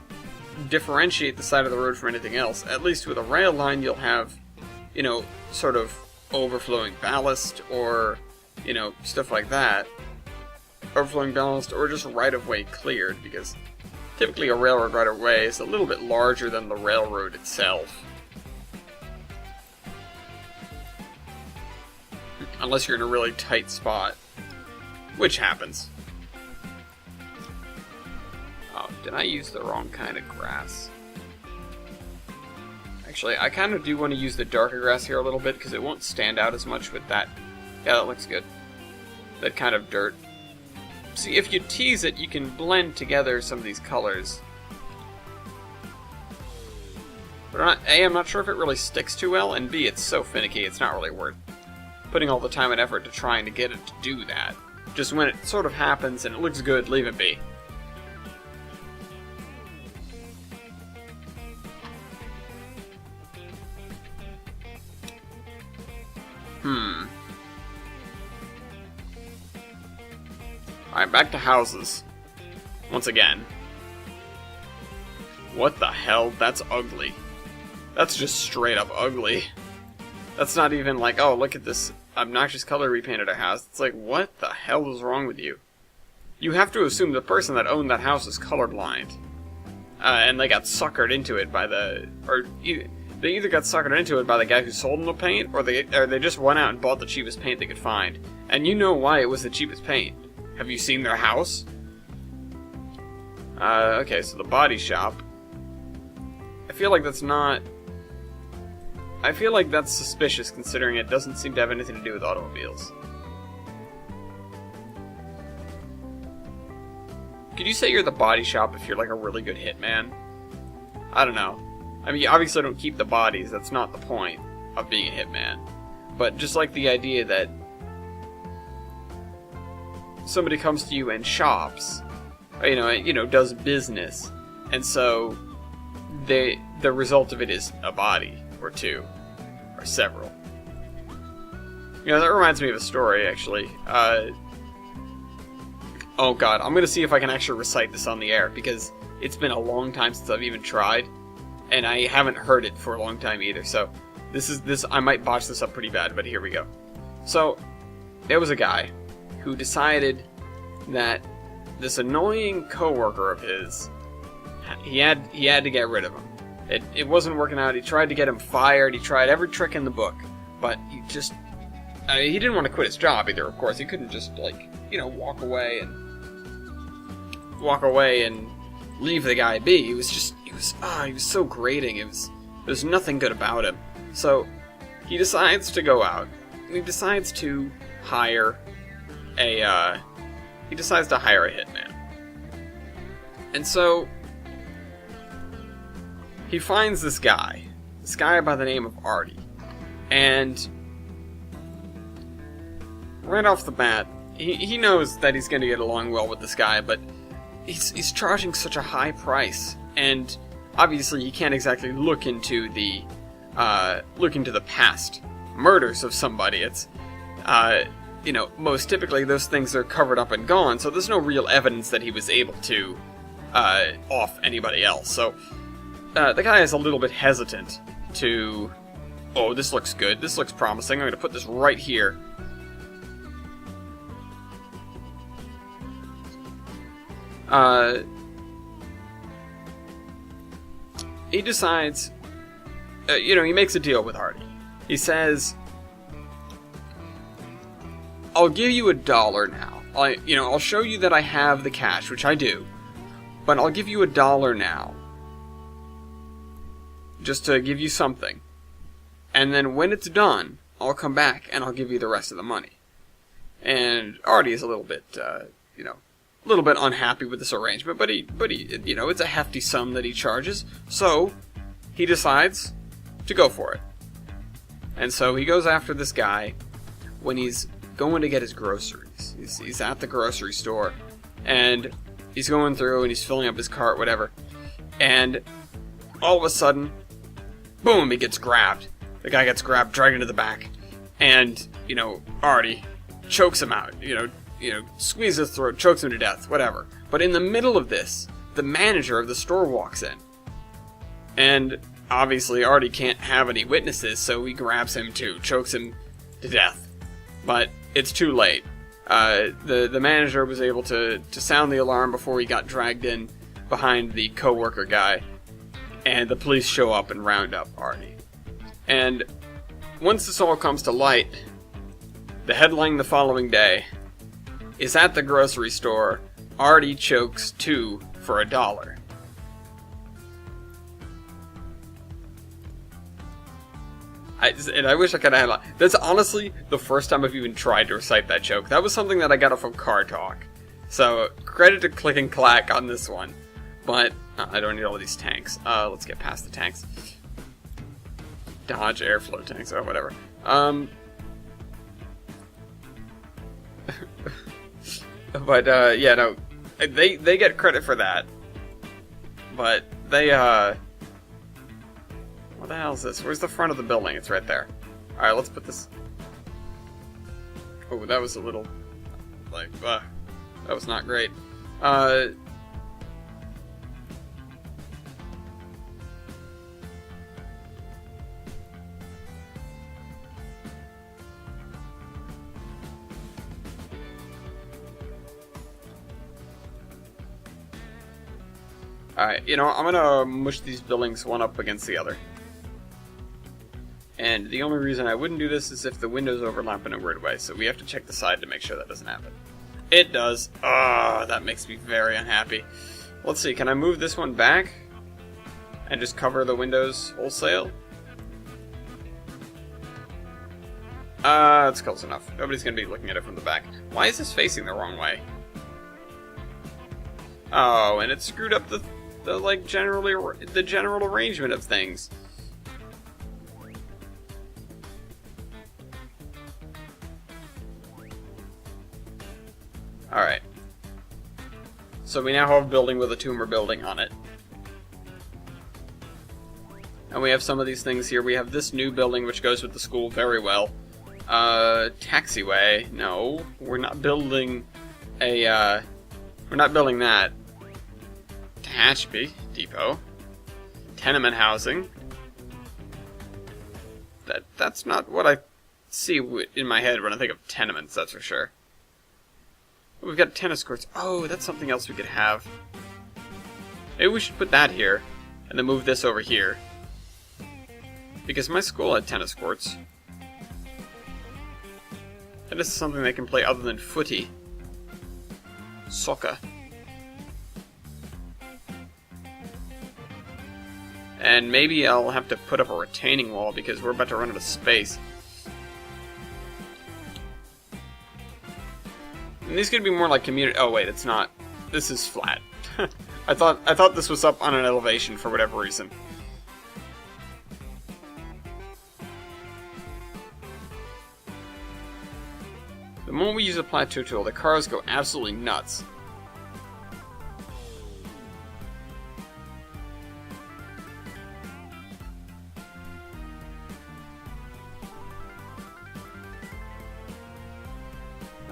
differentiate the side of the road from anything else. At least with a rail line, you'll have, you know, sort of overflowing ballast or, you know, stuff like that. Overflowing ballast or just right-of-way cleared, because typically a railroad right-of-way is a little bit larger than the railroad itself. Unless you're in a really tight spot, which happens. Oh, did I use the wrong kind of grass? Actually, I kind of do want to use the darker grass here a little bit, because it won't stand out as much with that. Yeah, that looks good. That kind of dirt. See, if you tease it, you can blend together some of these colors. But I'm not sure if it really sticks too well, and B, it's so finicky, it's not really worth putting all the time and effort to trying to get it to do that. Just when it sort of happens and it looks good, leave it be. Alright, back to houses. Once again. What the hell? That's ugly. That's just straight up ugly. That's not even like, oh, look at this obnoxious color we painted our house. It's like, what the hell is wrong with you? You have to assume the person that owned that house is colorblind. And they got suckered into it by the... They either got suckered into it by the guy who sold them the paint, or they just went out and bought the cheapest paint they could find. And you know why it was the cheapest paint. Have you seen their house? Okay, so the body shop. I feel like that's not... I feel like that's suspicious, considering it doesn't seem to have anything to do with automobiles. Could you say you're the body shop if you're like a really good hitman? I don't know. I mean, you obviously don't keep the bodies, that's not the point of being a hitman. But just like the idea that somebody comes to you and shops, you know, does business, and so the result of it is a body, or two, or several. You know, that reminds me of a story, actually. Oh god, I'm gonna see if I can actually recite this on the air, because it's been a long time since I've even tried, and I haven't heard it for a long time either, so I might botch this up pretty bad, but here we go. So, there was a guy who decided that this annoying coworker of his, he had to get rid of him. It wasn't working out. He tried to get him fired. He tried every trick in the book, but he just... he didn't want to quit his job either, of course. He couldn't just, like, you know, walk away and leave the guy be. He was so grating. There's nothing good about him. So, he decides to go out. He decides to hire a hitman. And so, he finds this guy by the name of Artie. And right off the bat, he knows that he's going to get along well with this guy, but he's charging such a high price. And obviously you can't exactly look into the past murders of somebody. It's you know, most typically those things are covered up and gone, so there's no real evidence that he was able to off anybody else. So the guy is a little bit hesitant to, oh, this looks good, this looks promising, I'm going to put this right here. He decides, you know, he makes a deal with Artie. He says, I'll give you $1 now. I'll show you that I have the cash, which I do, but I'll give you $1 now, just to give you something. And then when it's done, I'll come back and I'll give you the rest of the money. And Artie is a little bit, you know, a little bit unhappy with this arrangement, but he, you know, it's a hefty sum that he charges, so he decides to go for it. And so he goes after this guy when he's going to get his groceries. He's at the grocery store, and he's going through and he's filling up his cart, whatever. And all of a sudden, boom, he gets grabbed. The guy gets grabbed, dragged into the back, and, you know, Artie chokes him out, you know, squeezes his throat, chokes him to death, whatever. But in the middle of this, the manager of the store walks in. And obviously Artie can't have any witnesses, so he grabs him too, chokes him to death. But it's too late. The manager was able to sound the alarm before he got dragged in behind the co-worker guy, and the police show up and round up Artie. And once this all comes to light, the headline the following day is, at the grocery store, Artie chokes 2 for $1. I wish I could have. That's honestly the first time I've even tried to recite that joke. That was something that I got off of Car Talk. So, credit to Click and Clack on this one. But, I don't need all these tanks. Let's get past the tanks. Dodge airflow tanks, or whatever. But, yeah, no. They get credit for that. But, they, what the hell is this? Where's the front of the building? It's right there. Alright, let's put this... Oh, that was a little... like, that was not great. Alright, you know, I'm gonna mush these buildings one up against the other. And the only reason I wouldn't do this is if the windows overlap in a weird way, so we have to check the side to make sure that doesn't happen. It does. Ah, that makes me very unhappy. Let's see, can I move this one back? And just cover the windows wholesale? That's close enough. Nobody's gonna be looking at it from the back. Why is this facing the wrong way? Oh, and it screwed up the general arrangement of things. Alright. So we now have a building with a tumor building on it. And we have some of these things here. We have this new building which goes with the school very well. Taxiway. No, we're not building a, we're not building that. Tehachapi Depot. Tenement housing. That's not what I see in my head when I think of tenements, that's for sure. We've got tennis courts. Oh, that's something else we could have. Maybe we should put that here, and then move this over here. Because my school had tennis courts. And this is something they can play other than footy. Soccer. And maybe I'll have to put up a retaining wall because we're about to run out of space. And these could be more like community. Oh wait, it's not. This is flat. I thought this was up on an elevation for whatever reason. The moment we use a plateau tool, the cars go absolutely nuts.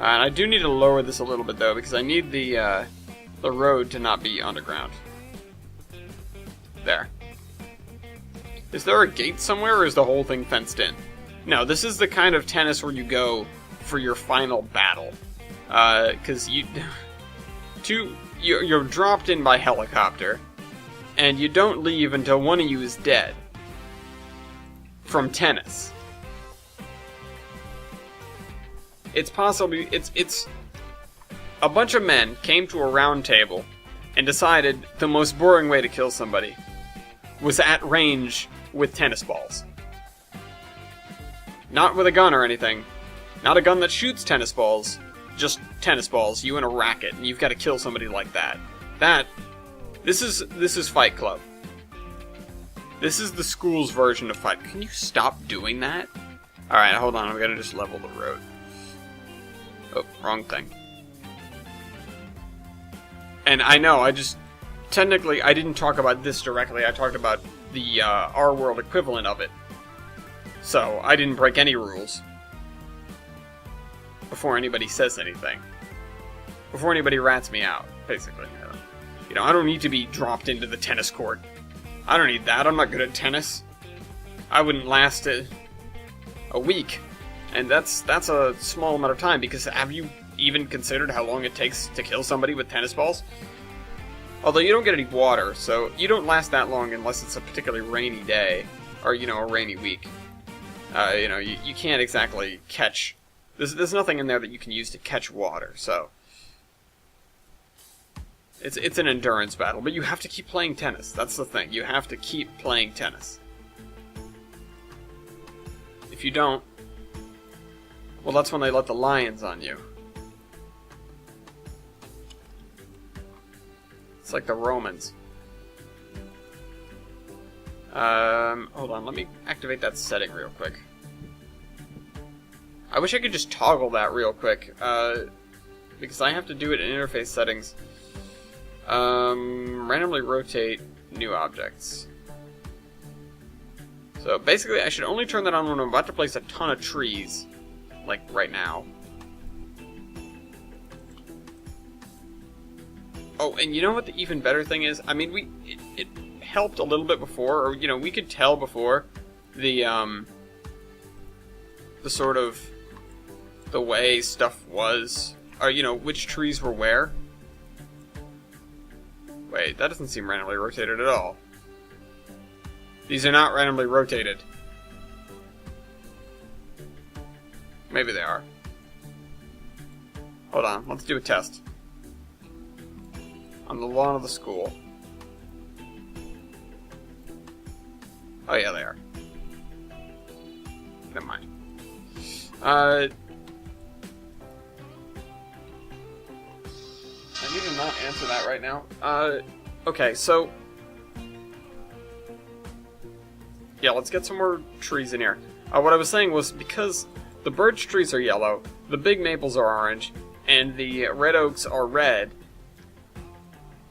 And I do need to lower this a little bit, though, because I need the road to not be underground. There. Is there a gate somewhere, or is the whole thing fenced in? No, this is the kind of tennis where you go for your final battle. Because you're dropped in by helicopter, and you don't leave until one of you is dead. From tennis. It's possibly... It's... A bunch of men came to a round table and decided the most boring way to kill somebody was at range with tennis balls. Not with a gun or anything. Not a gun that shoots tennis balls. Just tennis balls, you in a racket, and you've got to kill somebody like that. This is Fight Club. This is the school's version of Fight. Can you stop doing that? Alright, hold on, I'm gonna just level the road. Oh, wrong thing. And I know, technically, I didn't talk about this directly, I talked about the our world equivalent of it. So, I didn't break any rules. Before anybody says anything. Before anybody rats me out, basically. You know, I don't need to be dropped into the tennis court. I don't need that, I'm not good at tennis. I wouldn't last a week. And that's a small amount of time, because have you even considered how long it takes to kill somebody with tennis balls? Although you don't get any water, so you don't last that long unless it's a particularly rainy day, or, you know, a rainy week. You know, you can't exactly catch... There's nothing in there that you can use to catch water, so... It's an endurance battle, but you have to keep playing tennis. That's the thing. You have to keep playing tennis. If you don't, well, that's when they let the lions on you. It's like the Romans. Hold on, let me activate that setting real quick. I wish I could just toggle that real quick, because I have to do it in interface settings. Randomly rotate new objects. So basically I should only turn that on when I'm about to place a ton of trees. Like right now. Oh, and you know what the even better thing is? I mean, it helped a little bit before, or, you know, we could tell before the sort of the way stuff was, or, you know, which trees were where. Wait, that doesn't seem randomly rotated at all. These are not randomly rotated. Maybe they are. Hold on, let's do a test. On the lawn of the school. Oh yeah, they are. Never mind. I need to not answer that right now. Okay, so... Yeah, let's get some more trees in here. What I was saying was, because the birch trees are yellow, the big maples are orange, and the red oaks are red,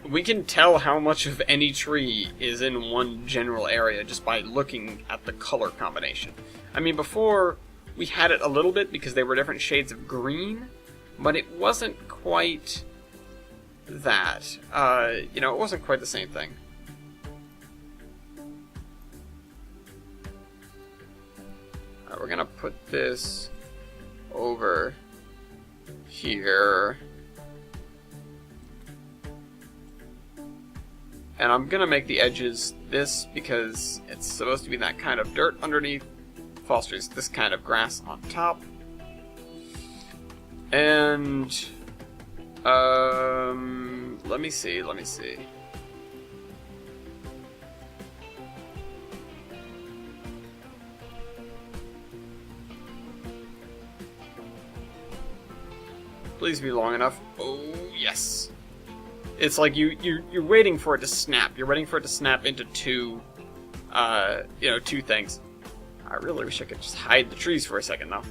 we can tell how much of any tree is in one general area just by looking at the color combination. I mean, before, we had it a little bit because they were different shades of green, but it wasn't quite that. You know, it wasn't quite the same thing. Alright, we're gonna put this over here. And I'm gonna make the edges this because it's supposed to be that kind of dirt underneath. Fosters this kind of grass on top. And let me see. Please be long enough. Oh, yes. It's like you're waiting for it to snap. You're waiting for it to snap into two, you know, two things. I really wish I could just hide the trees for a second, though.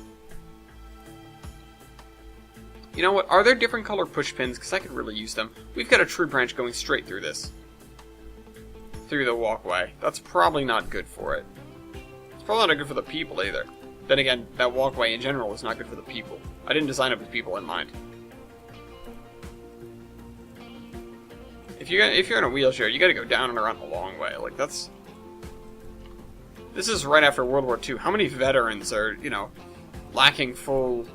You know what? Are there different color push pins? Because I could really use them. We've got a tree branch going straight through this. Through the walkway. That's probably not good for it. It's probably not good for the people, either. Then again, that walkway in general is not good for the people. I didn't design it with people in mind. If you're in a wheelchair, you gotta go down and around the long way. Like, that's... This is right after World War II. How many veterans are, you know, lacking full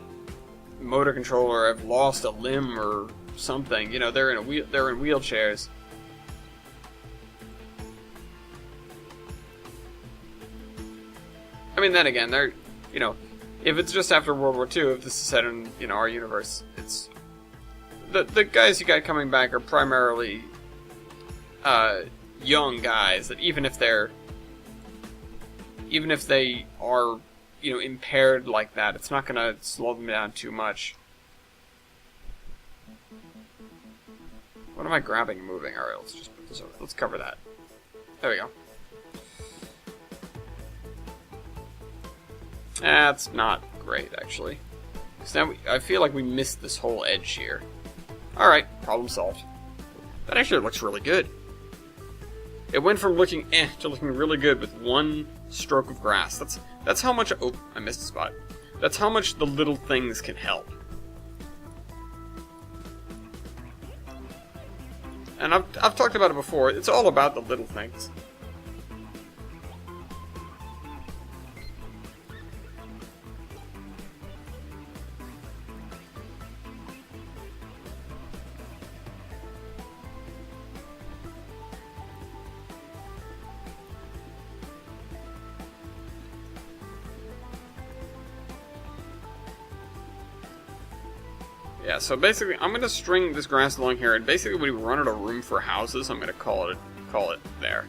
motor control or have lost a limb or something? You know, they're in wheelchairs. I mean, then again, they're, you know, if it's just after World War II, if this is set in, you know, our universe, it's... The guys you got coming back are primarily young guys that even if they are, you know, impaired like that, it's not gonna slow them down too much. What am I grabbing and moving? Alright, let's just put this over. Let's cover that. There we go. That's not great, actually. Because now I feel like we missed this whole edge here. Alright, problem solved. That actually looks really good. It went from looking to looking really good with one stroke of grass. That's how much... Oh, I missed a spot. That's how much the little things can help. And I've talked about it before. It's all about the little things. Yeah, so basically, I'm going to string this grass along here, and basically when we run out of room for houses, I'm going to call it there.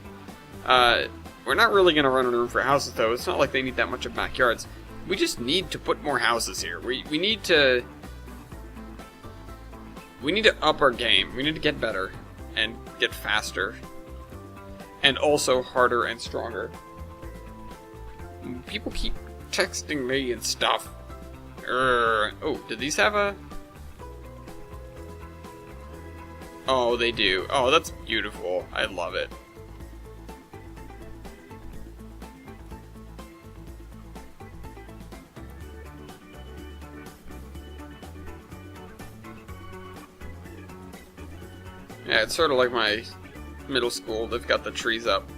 We're not really going to run out of room for houses, though. It's not like they need that much of backyards. We just need to put more houses here. We need to up our game. We need to get better, and get faster, and also harder and stronger. People keep texting me and stuff. Oh, did these have a... Oh, they do. Oh, that's beautiful. I love it. Yeah, it's sort of like my middle school. They've got the trees up.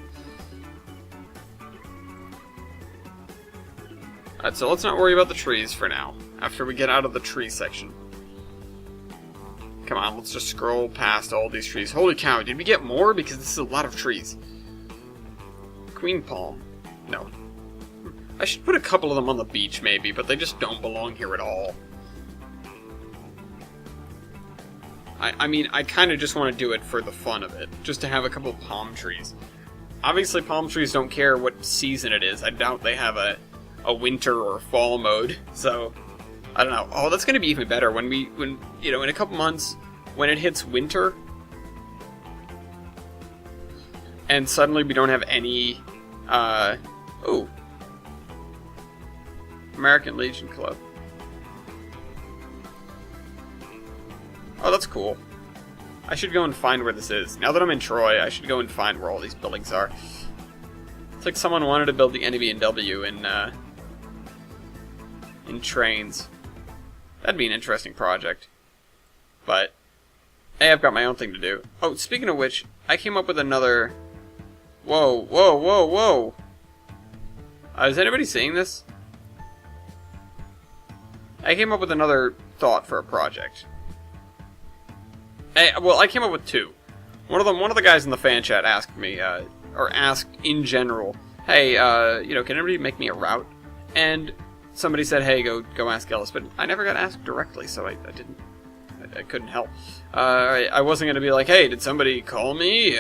Alright, so let's not worry about the trees for now, after we get out of the tree section. Come on, let's just scroll past all these trees. Holy cow, did we get more? Because this is a lot of trees. Queen palm. No. I should put a couple of them on the beach, maybe, but they just don't belong here at all. I mean, I kind of just want to do it for the fun of it. Just to have a couple of palm trees. Obviously, palm trees don't care what season it is. I doubt they have a winter or fall mode, so... I don't know. Oh, that's going to be even better when you know, in a couple months, when it hits winter, and suddenly we don't have any, ooh. American Legion Club. Oh, that's cool. I should go and find where this is. Now that I'm in Troy, I should go and find where all these buildings are. It's like someone wanted to build the NVW in trains. That'd be an interesting project. But, hey, I've got my own thing to do. Oh, speaking of which, I came up with another... Whoa, whoa, whoa, whoa! Is anybody seeing this? I came up with another thought for a project. Hey, well, I came up with two. One of the guys in the fan chat asked me, or asked in general, hey, you know, can anybody make me a route? And... somebody said, hey, go ask Ellis, but I never got asked directly, so I couldn't help. I wasn't going to be like, hey, did somebody call me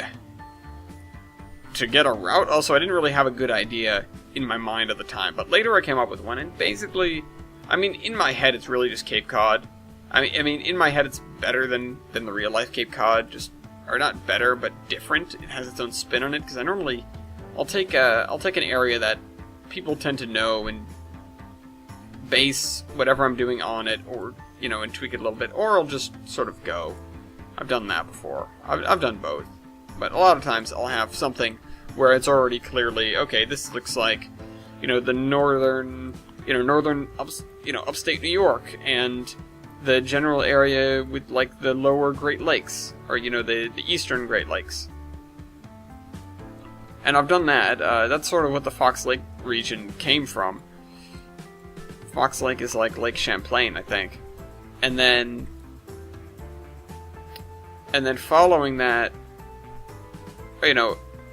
to get a route? Also, I didn't really have a good idea in my mind at the time, but later I came up with one, and basically, I mean, in my head, it's really just Cape Cod. I mean, in my head, it's better than the real-life Cape Cod, or not better, but different. It has its own spin on it, because I'll take an area that people tend to know and base whatever I'm doing on it, or, you know, and tweak it a little bit, or I'll just sort of go. I've done that before. I've done both. But a lot of times I'll have something where it's already clearly, okay, this looks like, you know, the northern upstate New York, and the general area with like the lower Great Lakes, or the eastern Great Lakes. And I've done that. That's sort of what the Fox Lake region came from. Fox Lake is like Lake Champlain, I think. And then following that,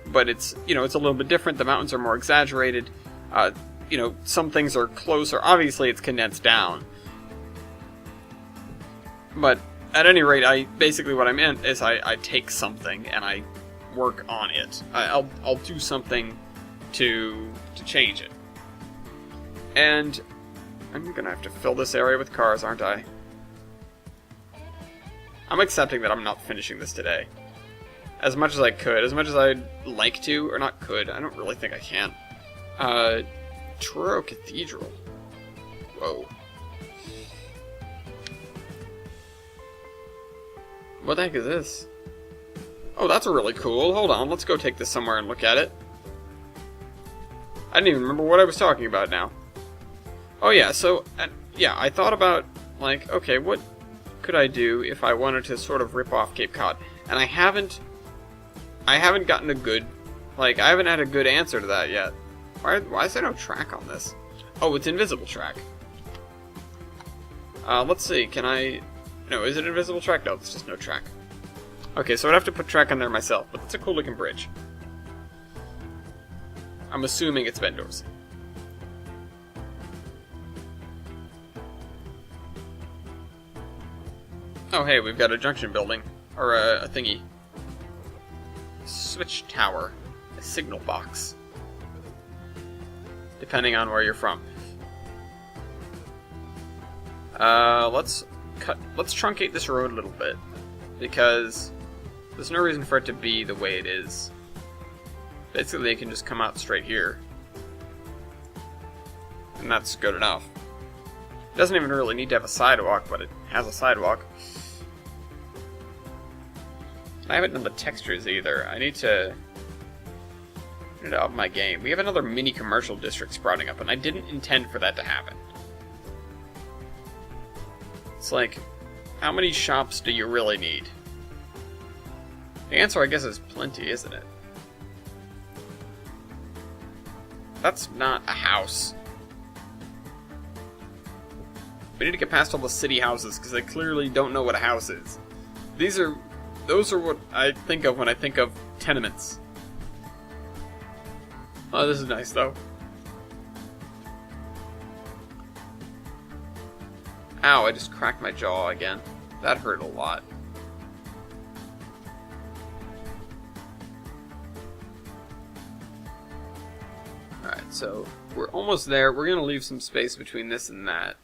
but it's a little bit different. The mountains are more exaggerated. Some things are closer. Obviously, it's condensed down. But at any rate, what I meant is I take something and I work on it. I'll do something to change it. And I'm gonna have to fill this area with cars, aren't I? I'm accepting that I'm not finishing this today. As much as I could, as much as I'd like to, or not could, I don't really think I can. Truro Cathedral. Whoa. What the heck is this? Oh, that's really cool. Hold on, let's go take this somewhere and look at it. I didn't even remember what I was talking about now. Oh yeah, so, I thought about, like, okay, what could I do if I wanted to sort of rip off Cape Cod? And I haven't gotten a good, I haven't had a good answer to that yet. Why is there no track on this? Oh, it's invisible track. Let's see, no, is it invisible track? No, it's just no track. Okay, so I'd have to put track on there myself, but it's a cool looking bridge. I'm assuming it's Ben Dorsey. Oh hey, we've got a junction building. Or a thingy. Switch tower. A signal box. Depending on where you're from. Let's truncate this road a little bit. Because there's no reason for it to be the way it is. Basically, they can just come out straight here. And that's good enough. It doesn't even really need to have a sidewalk, but it has a sidewalk. I haven't done the textures either. I need to up my game. We have another mini commercial district sprouting up, and I didn't intend for that to happen. It's like, how many shops do you really need? The answer, I guess, is plenty, isn't it? That's not a house. We need to get past all the city houses, because they clearly don't know what a house is. Those are what I think of when I think of tenements. Oh, this is nice, though. Ow, I just cracked my jaw again. That hurt a lot. Alright, so we're almost there. We're going to leave some space between this and that.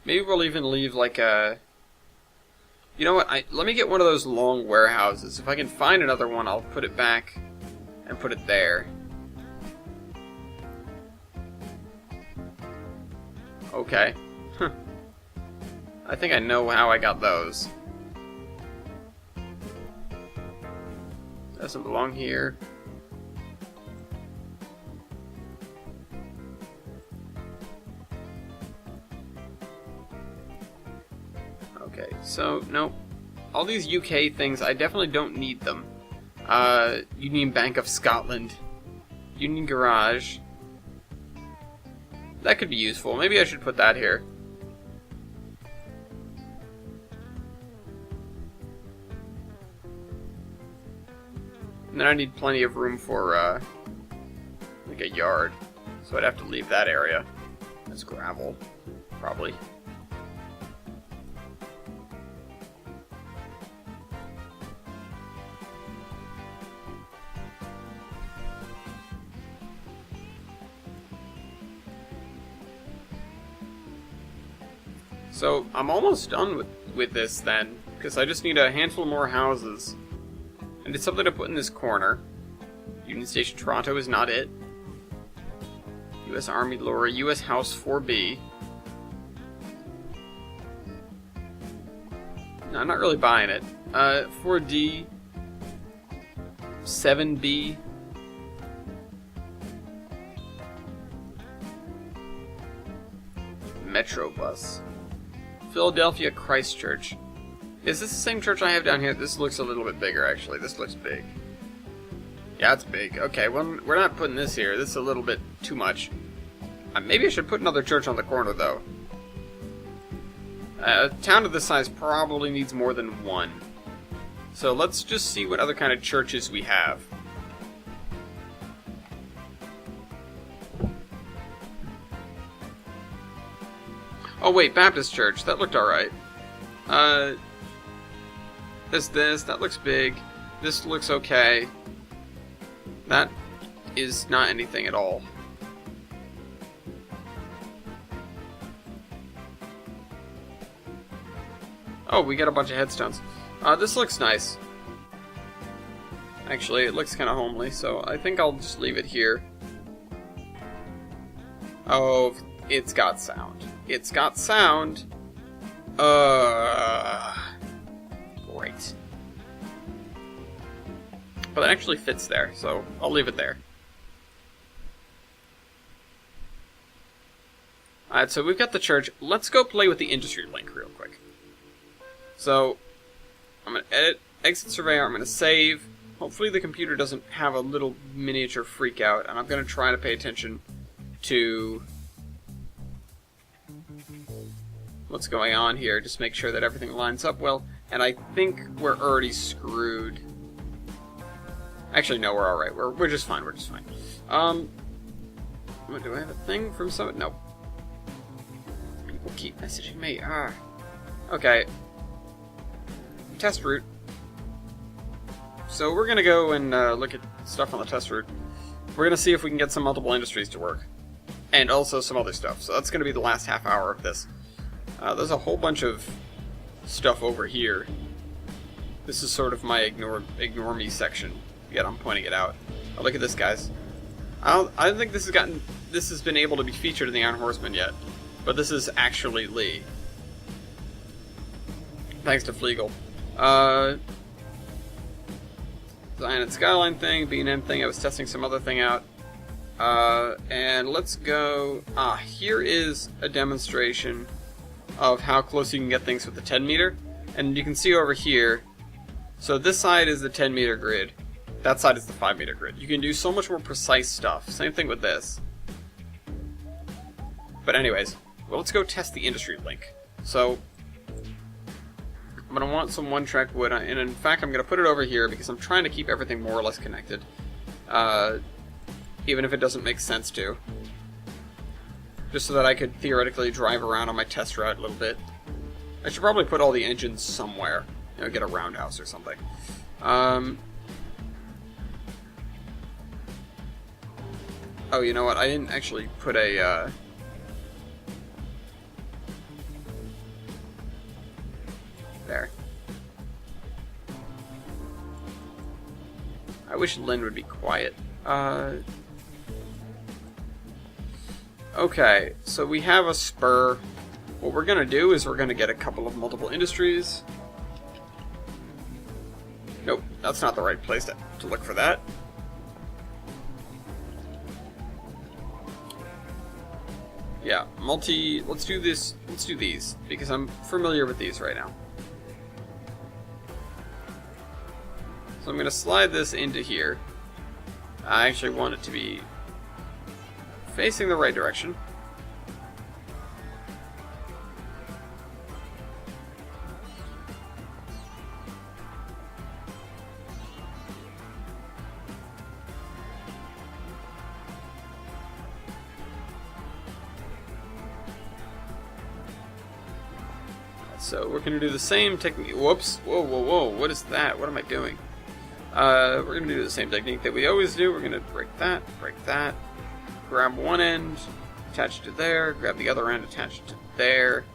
Maybe we'll even leave like a... You know what? Let me get one of those long warehouses. If I can find another one, I'll put it back and put it there. Okay. I think I know how I got those. Doesn't belong here. Okay, so, no. All these UK things, I definitely don't need them. Union Bank of Scotland. Union Garage. That could be useful. Maybe I should put that here. And then I need plenty of room for, like a yard. So I'd have to leave that area as gravel, probably. So, I'm almost done with this then, because I just need a handful more houses. And it's something to put in this corner. Union Station Toronto is not it. U.S. Army Lorry, U.S. House 4B. No, I'm not really buying it. 4D. 7B. Metro bus. Philadelphia Christchurch. Is this the same church I have down here? This looks a little bit bigger, actually. This looks big. Yeah, it's big. Okay, well, we're not putting this here. This is a little bit too much. Maybe I should put another church on the corner, though. A town of this size probably needs more than one. So let's just see what other kind of churches we have. Oh wait, Baptist Church. That looked alright. There's this. That looks big. This looks okay. That is not anything at all. Oh, we got a bunch of headstones. This looks nice. Actually, it looks kind of homely, so I think I'll just leave it here. Oh, it's got sound. It's got sound. Great. But it actually fits there, so I'll leave it there. Alright, so we've got the church. Let's go play with the industry link real quick. So, I'm going to edit, exit surveyor, I'm going to save. Hopefully the computer doesn't have a little miniature freak out, and I'm going to try to pay attention to what's going on here, just make sure that everything lines up well, and I think we're already screwed. Actually, no, we're alright. We're just fine, we're just fine. Do I have a thing from Summit? No. People keep messaging me. Okay. Test route. So we're going to go and look at stuff on the test route. We're going to see if we can get some multiple industries to work. And also some other stuff. So that's going to be the last half hour of this. There's a whole bunch of stuff over here. This is sort of my ignore me section. Yet I'm pointing it out. Oh, look at this, guys. I don't think this has been able to be featured in the Iron Horseman yet. But this is actually Lee. Thanks to Flegel. Zion and Skyline thing, B&M thing, I was testing some other thing out. And let's go... here is a demonstration of how close you can get things with the 10 meter. And you can see over here, so this side is the 10 meter grid. That side is the 5 meter grid. You can do so much more precise stuff. Same thing with this. But anyways, well, let's go test the industry link. So, I'm going to want some one-track wood, and in fact I'm going to put it over here because I'm trying to keep everything more or less connected. Even if it doesn't make sense to. Just so that I could theoretically drive around on my test route a little bit. I should probably put all the engines somewhere. You know, get a roundhouse or something. Oh, you know what? I didn't actually put a, there. I wish Lynn would be quiet. Okay, so we have a spur. What we're gonna do is we're gonna get a couple of multiple industries. Nope, that's not the right place to look for that. Yeah, let's do this, let's do these, because I'm familiar with these right now. So I'm going to slide this into here. I actually want it to be facing the right direction. So we're going to do the same technique. Whoops. Whoa, whoa, whoa. What is that? What am I doing? We're going to do the same technique that we always do. We're going to break that, grab one end, attach it to there, grab the other end, attach it to there.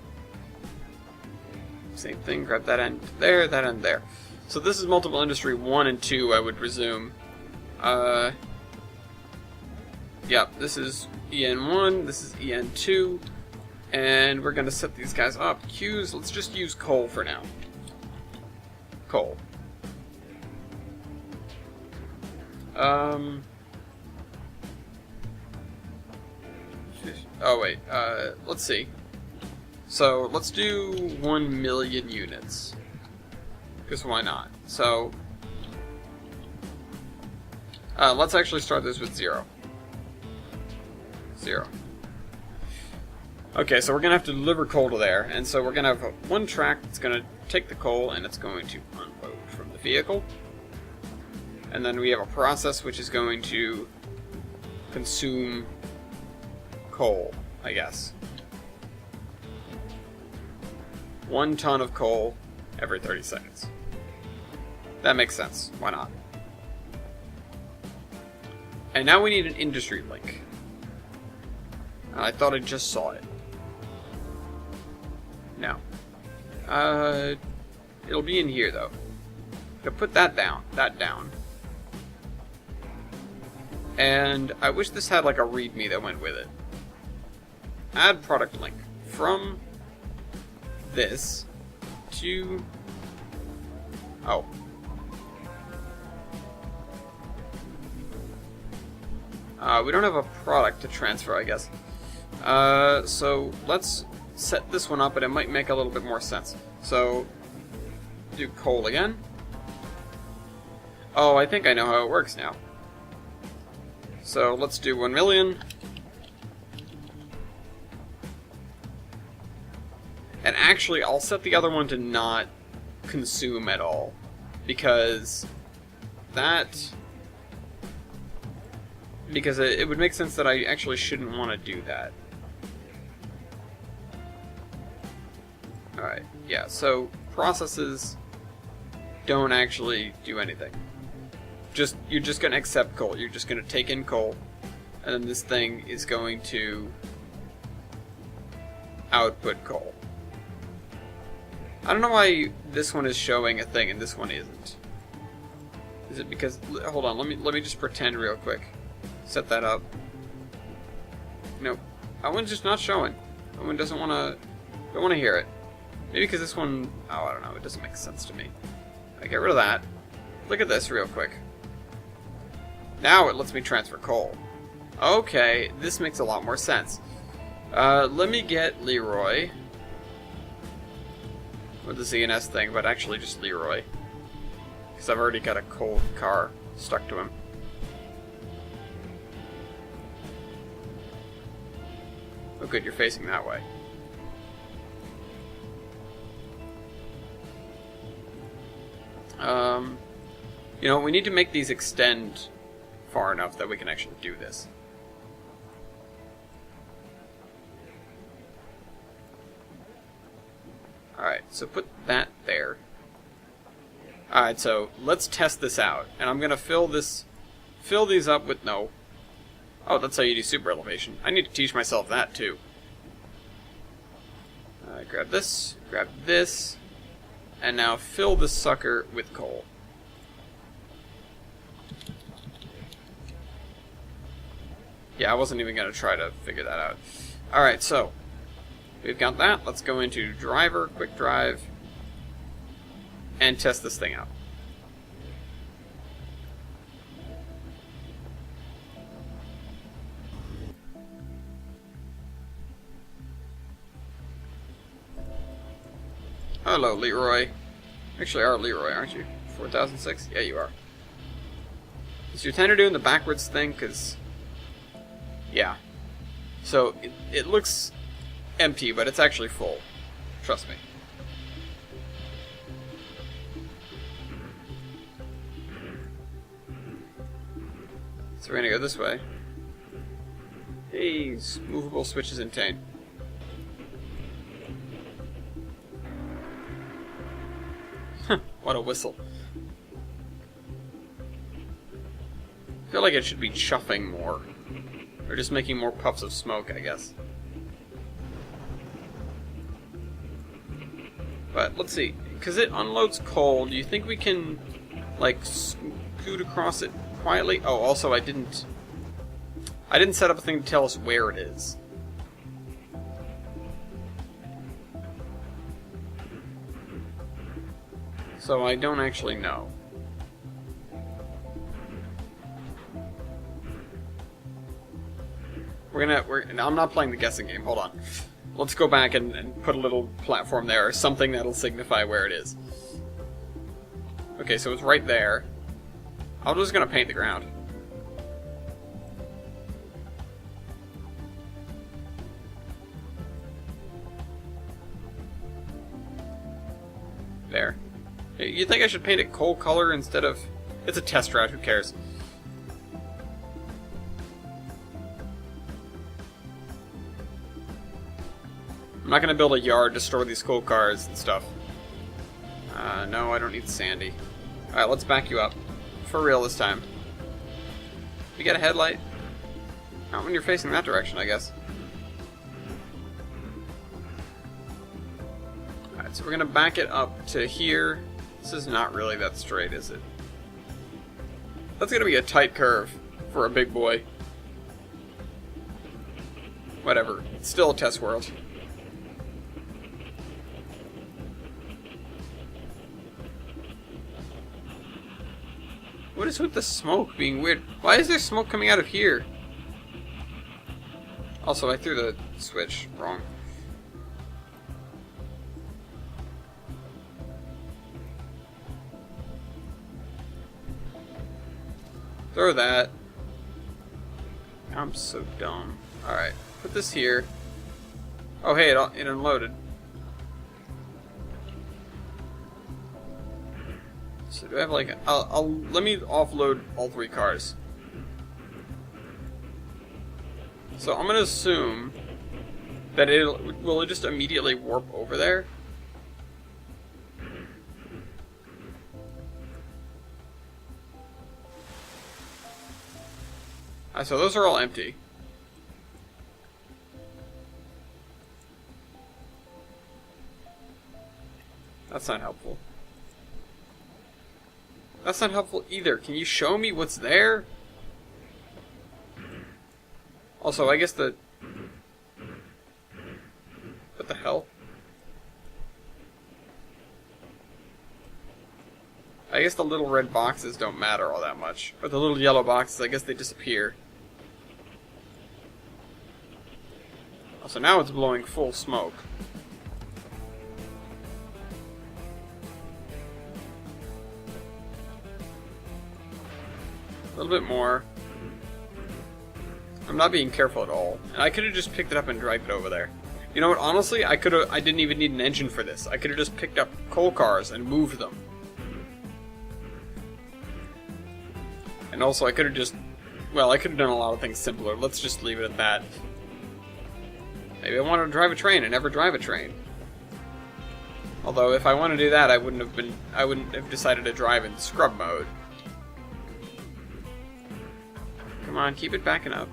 Same thing, grab that end there, that end there. So this is multiple industry 1 and 2, I would presume. Yeah, this is EN1, this is EN2. And we're going to set these guys up. Queues, let's just use coal for now. Coal. Oh wait, let's see. So let's do 1 million units. Because why not? So let's actually start this with 0. 0. Okay, so we're going to have to deliver coal to there, and so we're going to have one track that's going to take the coal and it's going to unload from the vehicle. And then we have a process which is going to consume coal, I guess. 1 ton of coal every 30 seconds. That makes sense. Why not? And now we need an industry link. I thought I just saw it. No. It'll be in here though. To put that down. And I wish this had like a README that went with it. Add product link from this to... Oh. We don't have a product to transfer, I guess. So let's set this one up, and it might make a little bit more sense. So, do coal again. Oh, I think I know how it works now. So let's do 1 million. And actually, I'll set the other one to not consume at all. Because it would make sense that I actually shouldn't want to do that. Alright, yeah, so processes don't actually do anything. You're just going to accept coal. You're just going to take in coal, and then this thing is going to output coal. I don't know why this one is showing a thing and this one isn't. Is it because... Hold on, let me just pretend real quick. Set that up. Nope. That one's just not showing. That one don't want to hear it. Maybe because this one... Oh, I don't know. It doesn't make sense to me. I get rid of that. Look at this real quick. Now it lets me transfer coal. Okay, this makes a lot more sense. Let me get Leroy. With the ZNS thing, but actually just Leroy. Because I've already got a coal car stuck to him. Oh good, you're facing that way. You know, we need to make these extend far enough that we can actually do this. Alright, so put that there. Alright, so let's test this out. And I'm gonna fill these up with no. Oh, that's how you do super elevation. I need to teach myself that too. Grab this, and now fill this sucker with coal. Yeah, I wasn't even going to try to figure that out. Alright, so we've got that. Let's go into driver, quick drive, and test this thing out. Hello, Leroy. Actually, are Leroy, aren't you? 4006? Yeah, you are. Is your tender doing the backwards thing? Because... yeah. So, it looks empty, but it's actually full. Trust me. So we're gonna go this way. Hey, movable switches in Tane. What a whistle. I feel like it should be chuffing more. Or just making more puffs of smoke, I guess. But, let's see. Because it unloads coal, do you think we can, like, scoot across it quietly? Oh, also, I didn't set up a thing to tell us where it is. So I don't actually know. I'm not playing the guessing game, hold on. let's go back and put a little platform there, or something that'll signify where it is. Okay, so it's right there. I'm just gonna paint the ground. There. You think I should paint it coal color instead of... It's a test route, who cares? I'm not gonna build a yard to store these coal cars and stuff. No, I don't need Sandy. Alright, let's back you up. For real this time. You get a headlight? Not when you're facing that direction, I guess. Alright, so we're gonna back it up to here. This is not really that straight, is it? That's gonna be a tight curve for a big boy. Whatever. It's still a test world. What is with the smoke being weird? Why is there smoke coming out of here? Also, I threw the switch wrong. Throw that. I'm so dumb. Alright, put this here. Oh hey, it unloaded. So do I have like... let me offload all 3 cars. So I'm gonna assume that will it just immediately warp over there? So those are all empty. That's not helpful. That's not helpful either. Can you show me what's there? Also, I guess the... What the hell? I guess the little red boxes don't matter all that much. Or the little yellow boxes, I guess they disappear. Also, now it's blowing full smoke. A little bit more. I'm not being careful at all. And I could have just picked it up and dragged it over there. You know what, honestly, I didn't even need an engine for this. I could have just picked up coal cars and moved them. And also I could have just... Well, I could have done a lot of things simpler. Let's just leave it at that. Maybe I wanted to drive a train and never drive a train. Although, if I want to do that, I wouldn't have decided to drive in scrub mode. Come on, keep it backing up.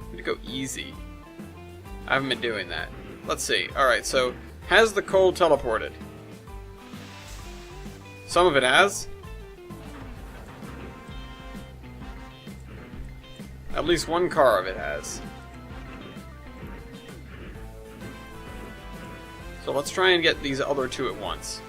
I need to go easy. I haven't been doing that. Let's see. Alright, so, has the coal teleported? Some of it has. At least one car of it has. So let's try and get these other 2 at once.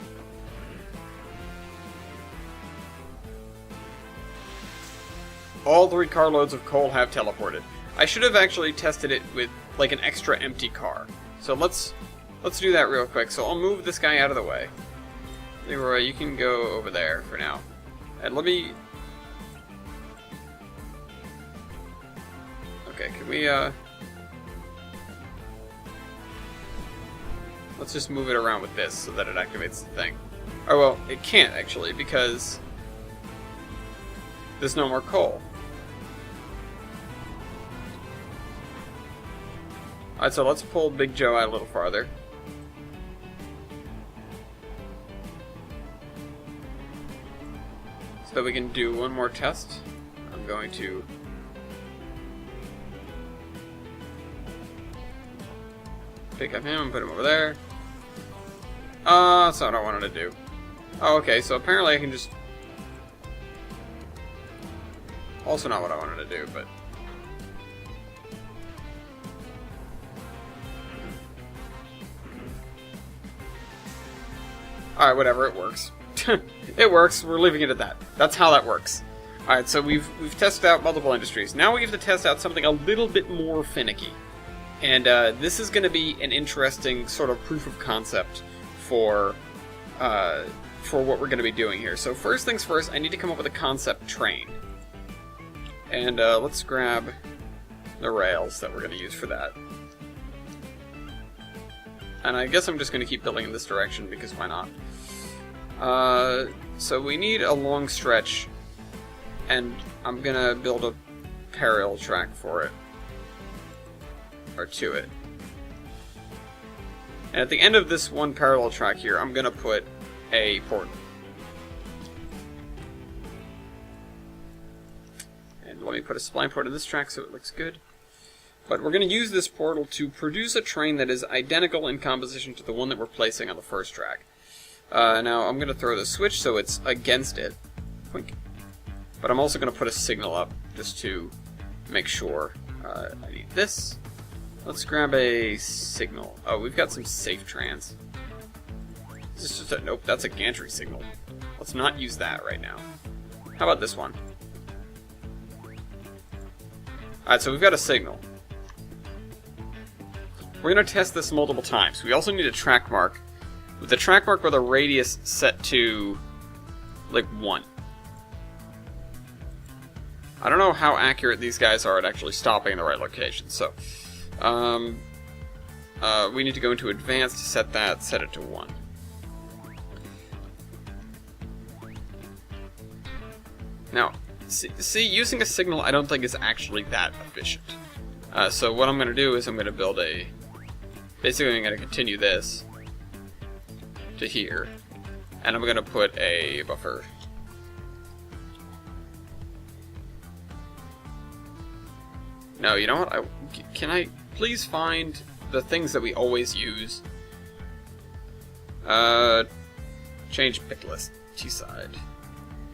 All 3 carloads of coal have teleported. I should have actually tested it with like an extra empty car. So let's do that real quick. So I'll move this guy out of the way. Leroy, you can go over there for now. And let me... Okay, can we let's just move it around with this so that it activates the thing. Oh well, it can't actually because there's no more coal. Alright, so let's pull Big Joe out a little farther. So that we can do one more test. I'm going to... pick up him and put him over there. That's not what I wanted to do. Oh, okay, so apparently I can just... Also not what I wanted to do, but... Alright, whatever, it works. It works, we're leaving it at that. That's how that works. Alright, so we've tested out multiple industries. Now we have to test out something a little bit more finicky. And this is going to be an interesting sort of proof of concept for what we're going to be doing here. So first things first, I need to come up with a concept train. And let's grab the rails that we're going to use for that. And I guess I'm just going to keep building in this direction because why not? So we need a long stretch, and I'm going to build a parallel track for it. Or to it. And at the end of this one parallel track here, I'm going to put a portal. And let me put a spline port in this track so it looks good. But we're going to use this portal to produce a train that is identical in composition to the one that we're placing on the first track. Now I'm going to throw the switch so it's against it. Wink. But I'm also going to put a signal up just to make sure. I need this. Let's grab a signal. Oh, we've got some safe trans. This is just a... Nope, that's a gantry signal. Let's not use that right now. How about this one? Alright, so we've got a signal. We're going to test this multiple times. We also need a track mark. With the track mark with a radius set to, like, 1. I don't know how accurate these guys are at actually stopping in the right location, so... we need to go into advanced to set that, set it to 1. Now, see, using a signal I don't think is actually that efficient. So what I'm going to do is I'm going to build a... Basically I'm going to continue this to here, and I'm going to put a buffer. No, you know what? Can I please find the things that we always use? Change pick list. T-side.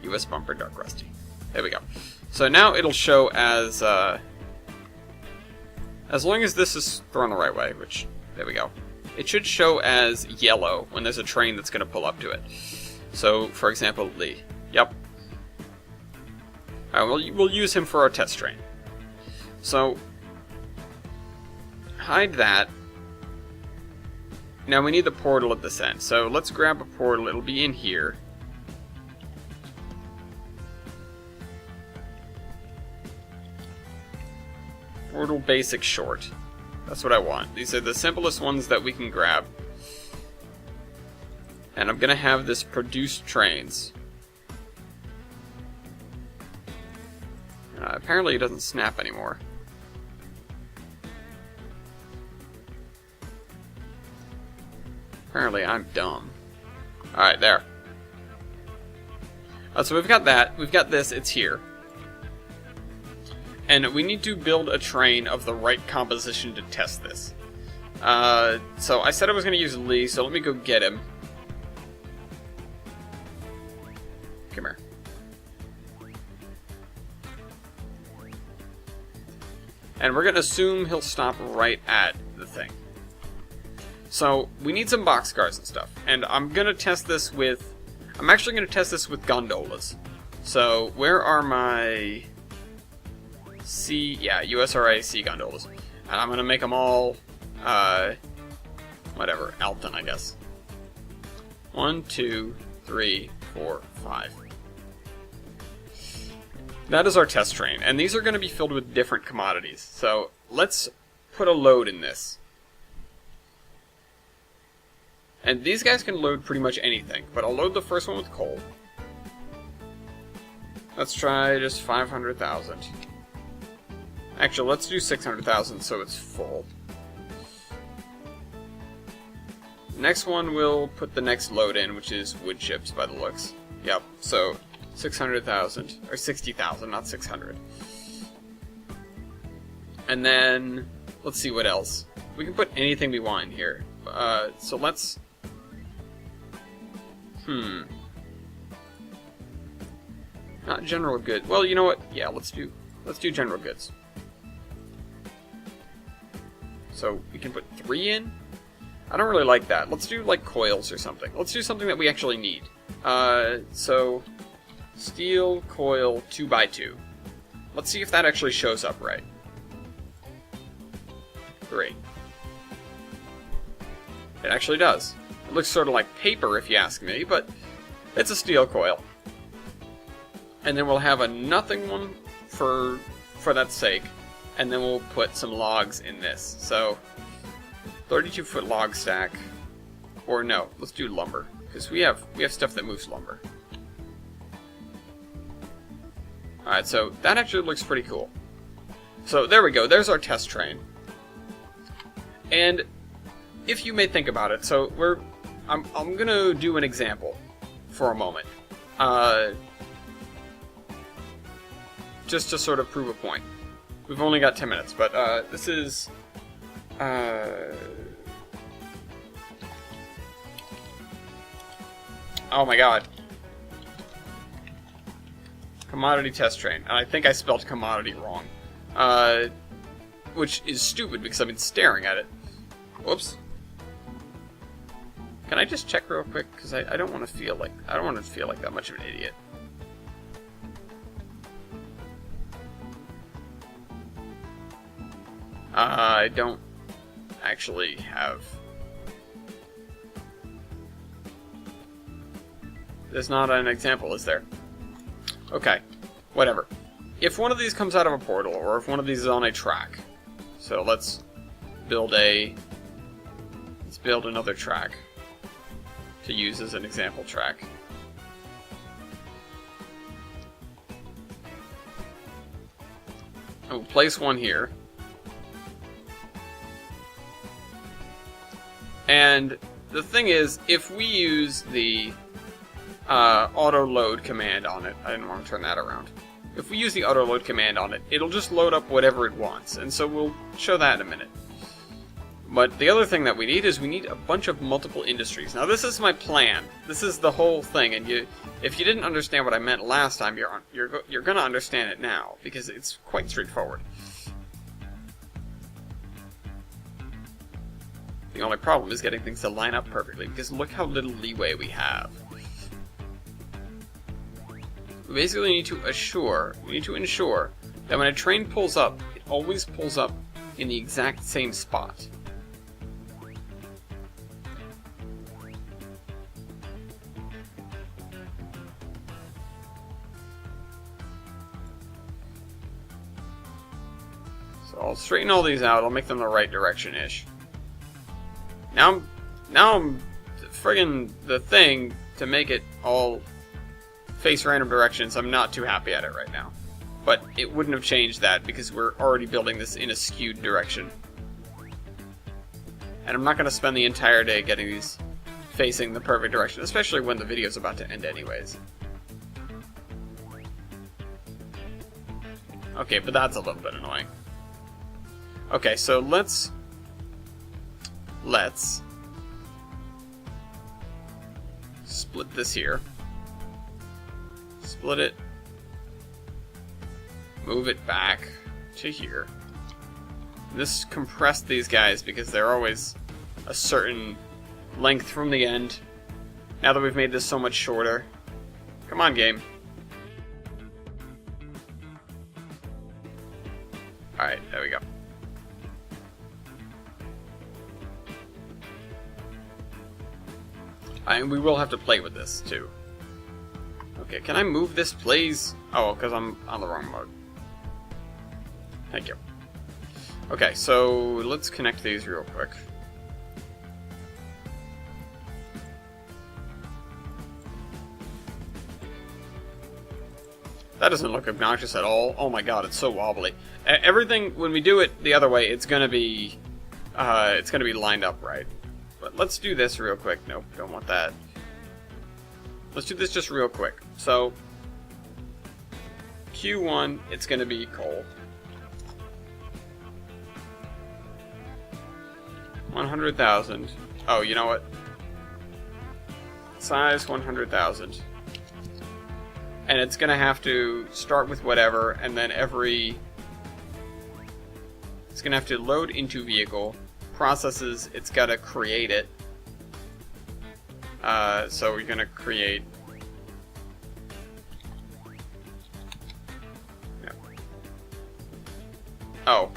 US bumper, dark rusty. There we go. So now it'll show as long as this is thrown the right way, which, there we go. It should show as yellow when there's a train that's going to pull up to it. So, for example, Lee. Yep. Alright, we'll use him for our test train. So, hide that. Now we need the portal at this end. So let's grab a portal. It'll be in here. Portal basic short. That's what I want. These are the simplest ones that we can grab. And I'm going to have this produce trains. Apparently it doesn't snap anymore. Apparently I'm dumb. Alright, there. So we've got that. We've got this. It's here. And we need to build a train of the right composition to test this. So I said I was going to use Lee, so let me go get him. Come here. And we're going to assume he'll stop right at the thing. So we need some boxcars and stuff. And I'm going to test this with... I'm actually going to test this with gondolas. So where are my... USRA C gondolas. And I'm going to make them all, whatever, Alton, I guess. 1, 2, 3, 4, 5. That is our test train, and these are going to be filled with different commodities. So let's put a load in this. And these guys can load pretty much anything, but I'll load the first one with coal. Let's try just 500,000. Actually, let's do 600,000 so it's full. Next one, we'll put the next load in, which is wood chips by the looks. Yep, so 600,000, or 60,000, not 600. And then, let's see what else. We can put anything we want in here. So let's... Not general goods. Well, you know what? Yeah, let's do general goods. So we can put 3 in? I don't really like that. Let's do like coils or something. Let's do something that we actually need. So steel coil 2x2. Let's see if that actually shows up right. 3. It actually does. It looks sort of like paper if you ask me, but it's a steel coil. And then we'll have a nothing one for that sake, and then we'll put some logs in this. So 32-foot log stack, or no, let's do lumber, because we have stuff that moves lumber. Alright, so that actually looks pretty cool. So there we go, there's our test train. And if you may think about it, so I'm gonna do an example for a moment. Just to sort of prove a point. We've only got 10 minutes, but this is oh my god. Commodity test train. And I think I spelled commodity wrong. Which is stupid because I've been staring at it. Whoops. Can I just check real quick? Because I don't want to feel like that much of an idiot. I don't actually have. There's not an example, is there? Okay, whatever. If one of these comes out of a portal, or if one of these is on a track, so let's build another track to use as an example track. We'll place one here. And the thing is, if we use the auto load command on it, I didn't want to turn that around. If we use the auto load command on it, it'll just load up whatever it wants, and so we'll show that in a minute. But the other thing that we need is we need a bunch of multiple industries. Now this is my plan. This is the whole thing, and if you didn't understand what I meant last time, you're gonna understand it now because it's quite straightforward. The only problem is getting things to line up perfectly, because look how little leeway we have. We basically need to ensure that when a train pulls up, it always pulls up in the exact same spot. So I'll straighten all these out, I'll make them the right direction-ish. Now I'm friggin' the thing to make it all face random directions. I'm not too happy at it right now. But it wouldn't have changed that because we're already building this in a skewed direction. And I'm not going to spend the entire day getting these facing the perfect direction, especially when the video's about to end anyways. Okay, but that's a little bit annoying. Okay, so let's split this here. Split it. Move it back to here. This compressed these guys because they're always a certain length from the end. Now that we've made this so much shorter. Come on, game. Alright, there we go. And we will have to play with this, too. Okay, can I move this, please? Oh, because I'm on the wrong mode. Thank you. Okay, so let's connect these real quick. That doesn't look obnoxious at all. Oh my god, it's so wobbly. Everything, when we do it the other way, it's gonna be lined up right. But let's do this real quick. Nope, don't want that. Let's do this just real quick. So, Q1, it's gonna be coal. 100,000. Oh, you know what? Size 100,000. And it's gonna have to start with whatever, and then it's gonna have to load into vehicle. Processes, it's gotta create it. So we're gonna create. Yeah. Oh.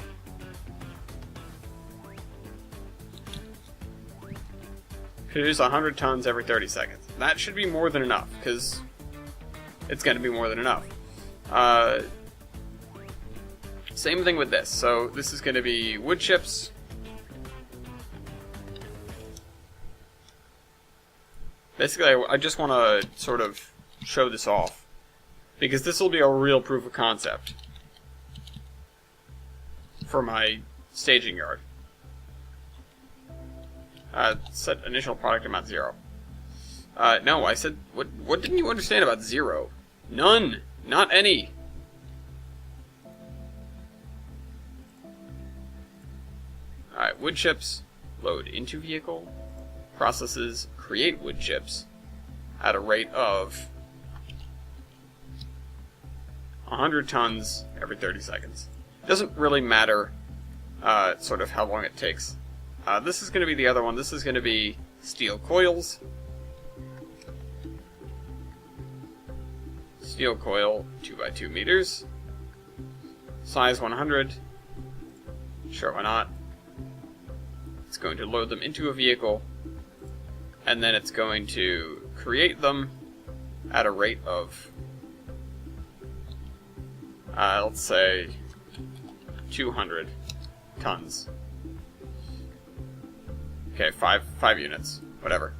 produce 100 tons every 30 seconds. That should be more than enough, because it's going to be more than enough. Same thing with this. So this is going to be wood chips. Basically, I just want to sort of show this off, because this will be a real proof of concept for my staging yard. Set initial product amount 0. No, I said, what didn't you understand about 0? None! Not any! Alright, wood chips, load into vehicle, processes, create wood chips at a rate of 100 tons every 30 seconds. Doesn't really matter sort of how long it takes. This is going to be the other one. This is going to be steel coils. Steel coil, 2x2 meters. Size 100. Sure, why not? It's going to load them into a vehicle, and then it's going to create them at a rate of, let's say, 200 tons. Okay, five units, whatever.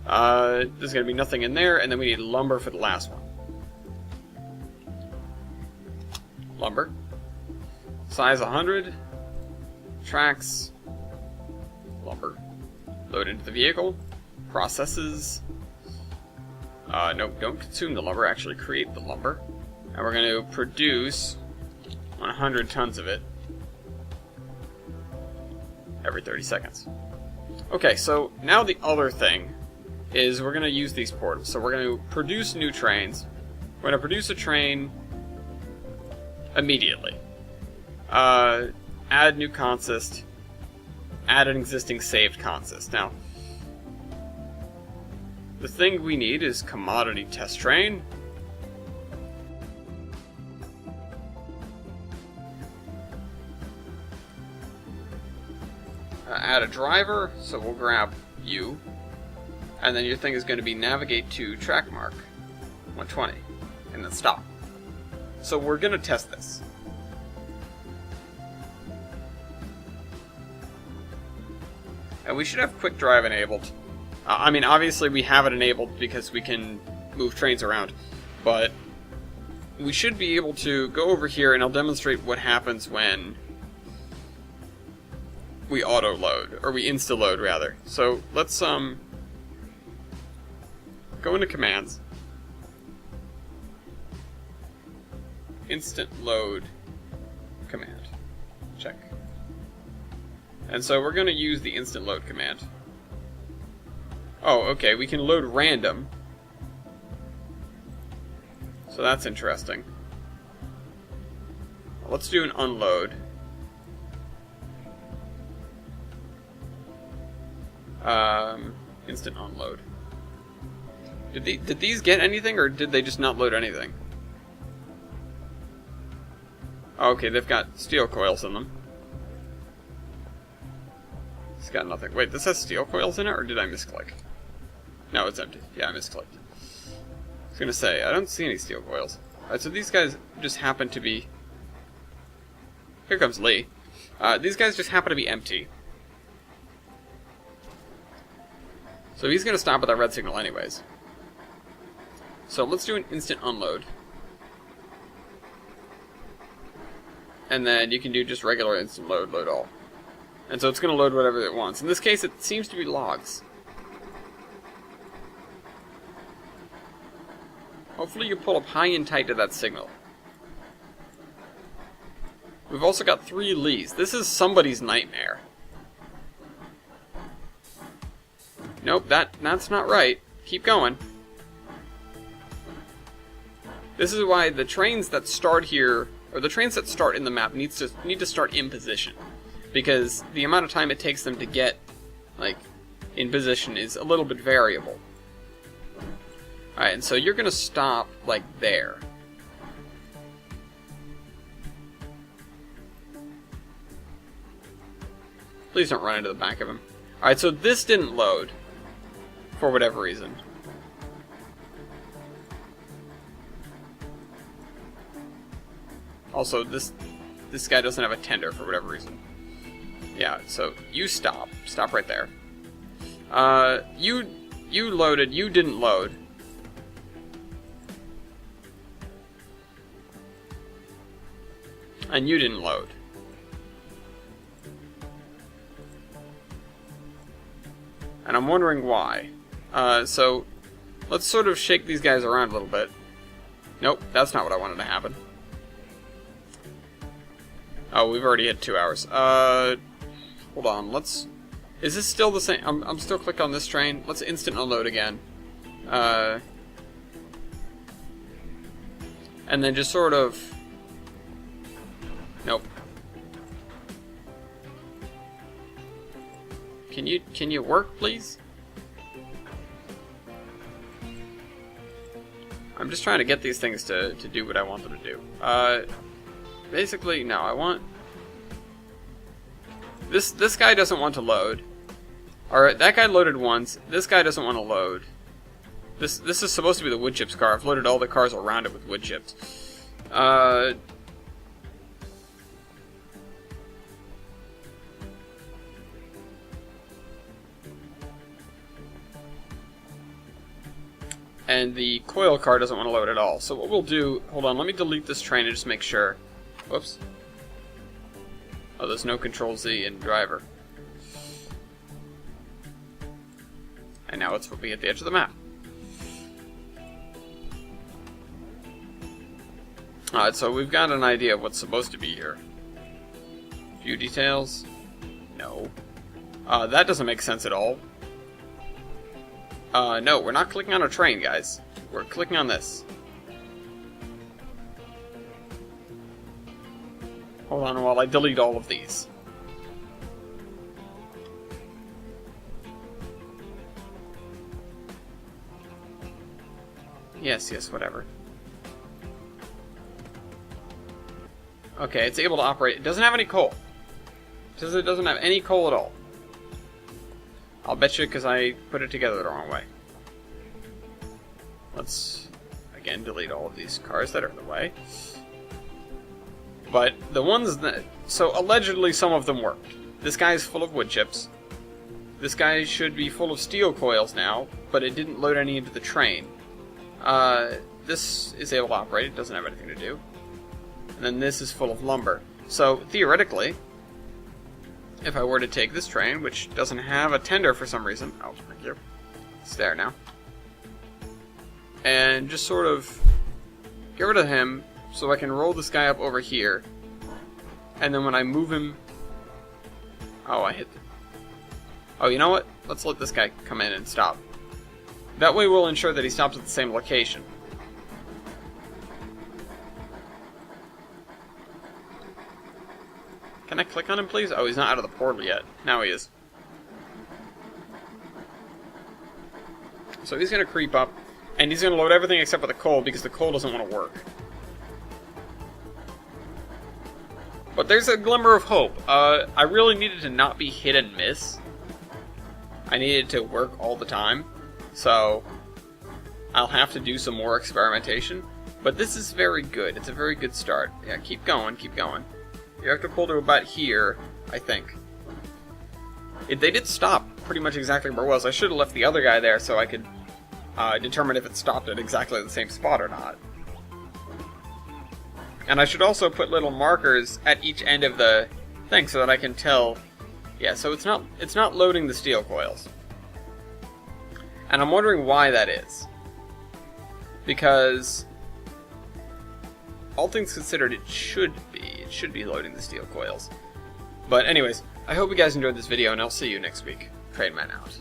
There's going to be nothing in there, and then we need lumber for the last one. Lumber. Size 100. Tracks. Lumber. Load into the vehicle. Processes. No, don't consume the lumber, actually create the lumber. And we're going to produce 100 tons of it every 30 seconds. Okay, so now the other thing is we're going to use these portals. So we're going to produce new trains. We're going to produce a train immediately. Add new consist. Add an existing saved consist. Now, the thing we need is commodity test train. Add a driver, so we'll grab you, and then your thing is going to be navigate to track mark 120, and then stop. So we're going to test this. And we should have quick drive enabled. I mean, obviously we have it enabled because we can move trains around, but we should be able to go over here, and I'll demonstrate what happens when we auto-load, or we insta-load, rather. So, let's, go into commands. Instant load command. Check. And so we're going to use the instant load command. Oh, okay, we can load random. So that's interesting. Let's do an unload. Instant unload. Did these get anything, or did they just not load anything? Okay, they've got steel coils in them. It's got nothing. Wait, this has steel coils in it, or did I misclick? No, it's empty. Yeah, I misclicked. I was gonna say, I don't see any steel coils. Alright, so these guys just happen to be... Here comes Lee. These guys just happen to be empty. So he's going to stop at that red signal anyways. So let's do an instant unload. And then you can do just regular instant load, load all. And so it's going to load whatever it wants. In this case, it seems to be logs. Hopefully you pull up high and tight to that signal. We've also got 3 Lees. This is somebody's nightmare. Nope, that's not right. Keep going. This is why the trains that start here, or the trains that start in the map, need to start in position. Because the amount of time it takes them to get, like, in position is a little bit variable. Alright, and so you're going to stop, like, there. Please don't run into the back of him. Alright, so this didn't load. For whatever reason. Also, this guy doesn't have a tender for whatever reason. Yeah, so you stop. Stop right there. You loaded. You didn't load. And you didn't load. And I'm wondering why. So let's sort of shake these guys around a little bit. Nope, that's not what I wanted to happen. Oh, we've already hit 2 hours. Hold on, let's... Is this still the same? I'm still clicked on this train. Let's instant unload again. And then just sort of... Nope. Can you work, please? I'm just trying to get these things to do what I want them to do. Basically, no, I want... This guy doesn't want to load. Alright, that guy loaded once. This guy doesn't want to load. This is supposed to be the wood chips car. I've loaded all the cars around it with wood chips. And the coil car doesn't want to load at all. So what we'll do... Hold on, let me delete this train and just make sure. Whoops. Oh, there's no Control Z in driver. And now it's be at the edge of the map. Alright, so we've got an idea of what's supposed to be here. View details? No. That doesn't make sense at all. No, we're not clicking on a train, guys. We're clicking on this. Hold on while I delete all of these. Yes, whatever. Okay, it's able to operate. It doesn't have any coal. It says it doesn't have any coal at all. I'll bet you because I put it together the wrong way. Let's, again, delete all of these cars that are in the way. But the ones that... So, allegedly, some of them worked. This guy's full of wood chips. This guy should be full of steel coils now, but it didn't load any into the train. This is able to operate. It doesn't have anything to do. And then this is full of lumber. So, theoretically, if I were to take this train, which doesn't have a tender for some reason... Oh, thank you. It's there now. And just sort of get rid of him so I can roll this guy up over here. And then when I move him... Oh, I hit... Oh, you know what? Let's let this guy come in and stop. That way we'll ensure that he stops at the same location. Can I click on him, please? Oh, he's not out of the portal yet. Now he is. So he's going to creep up, and he's going to load everything except for the coal, because the coal doesn't want to work. But there's a glimmer of hope. I really needed to not be hit and miss. I needed to work all the time. So, I'll have to do some more experimentation. But this is very good. It's a very good start. Yeah, keep going, keep going. You have to pull to about here, I think. They did stop pretty much exactly where it was. I should have left the other guy there so I could determine if it stopped at exactly the same spot or not. And I should also put little markers at each end of the thing so that I can tell. Yeah, so it's not loading the steel coils. And I'm wondering why that is. Because all things considered, it should be loading the steel coils. But anyways, I hope you guys enjoyed this video, and I'll see you next week. Trainman out.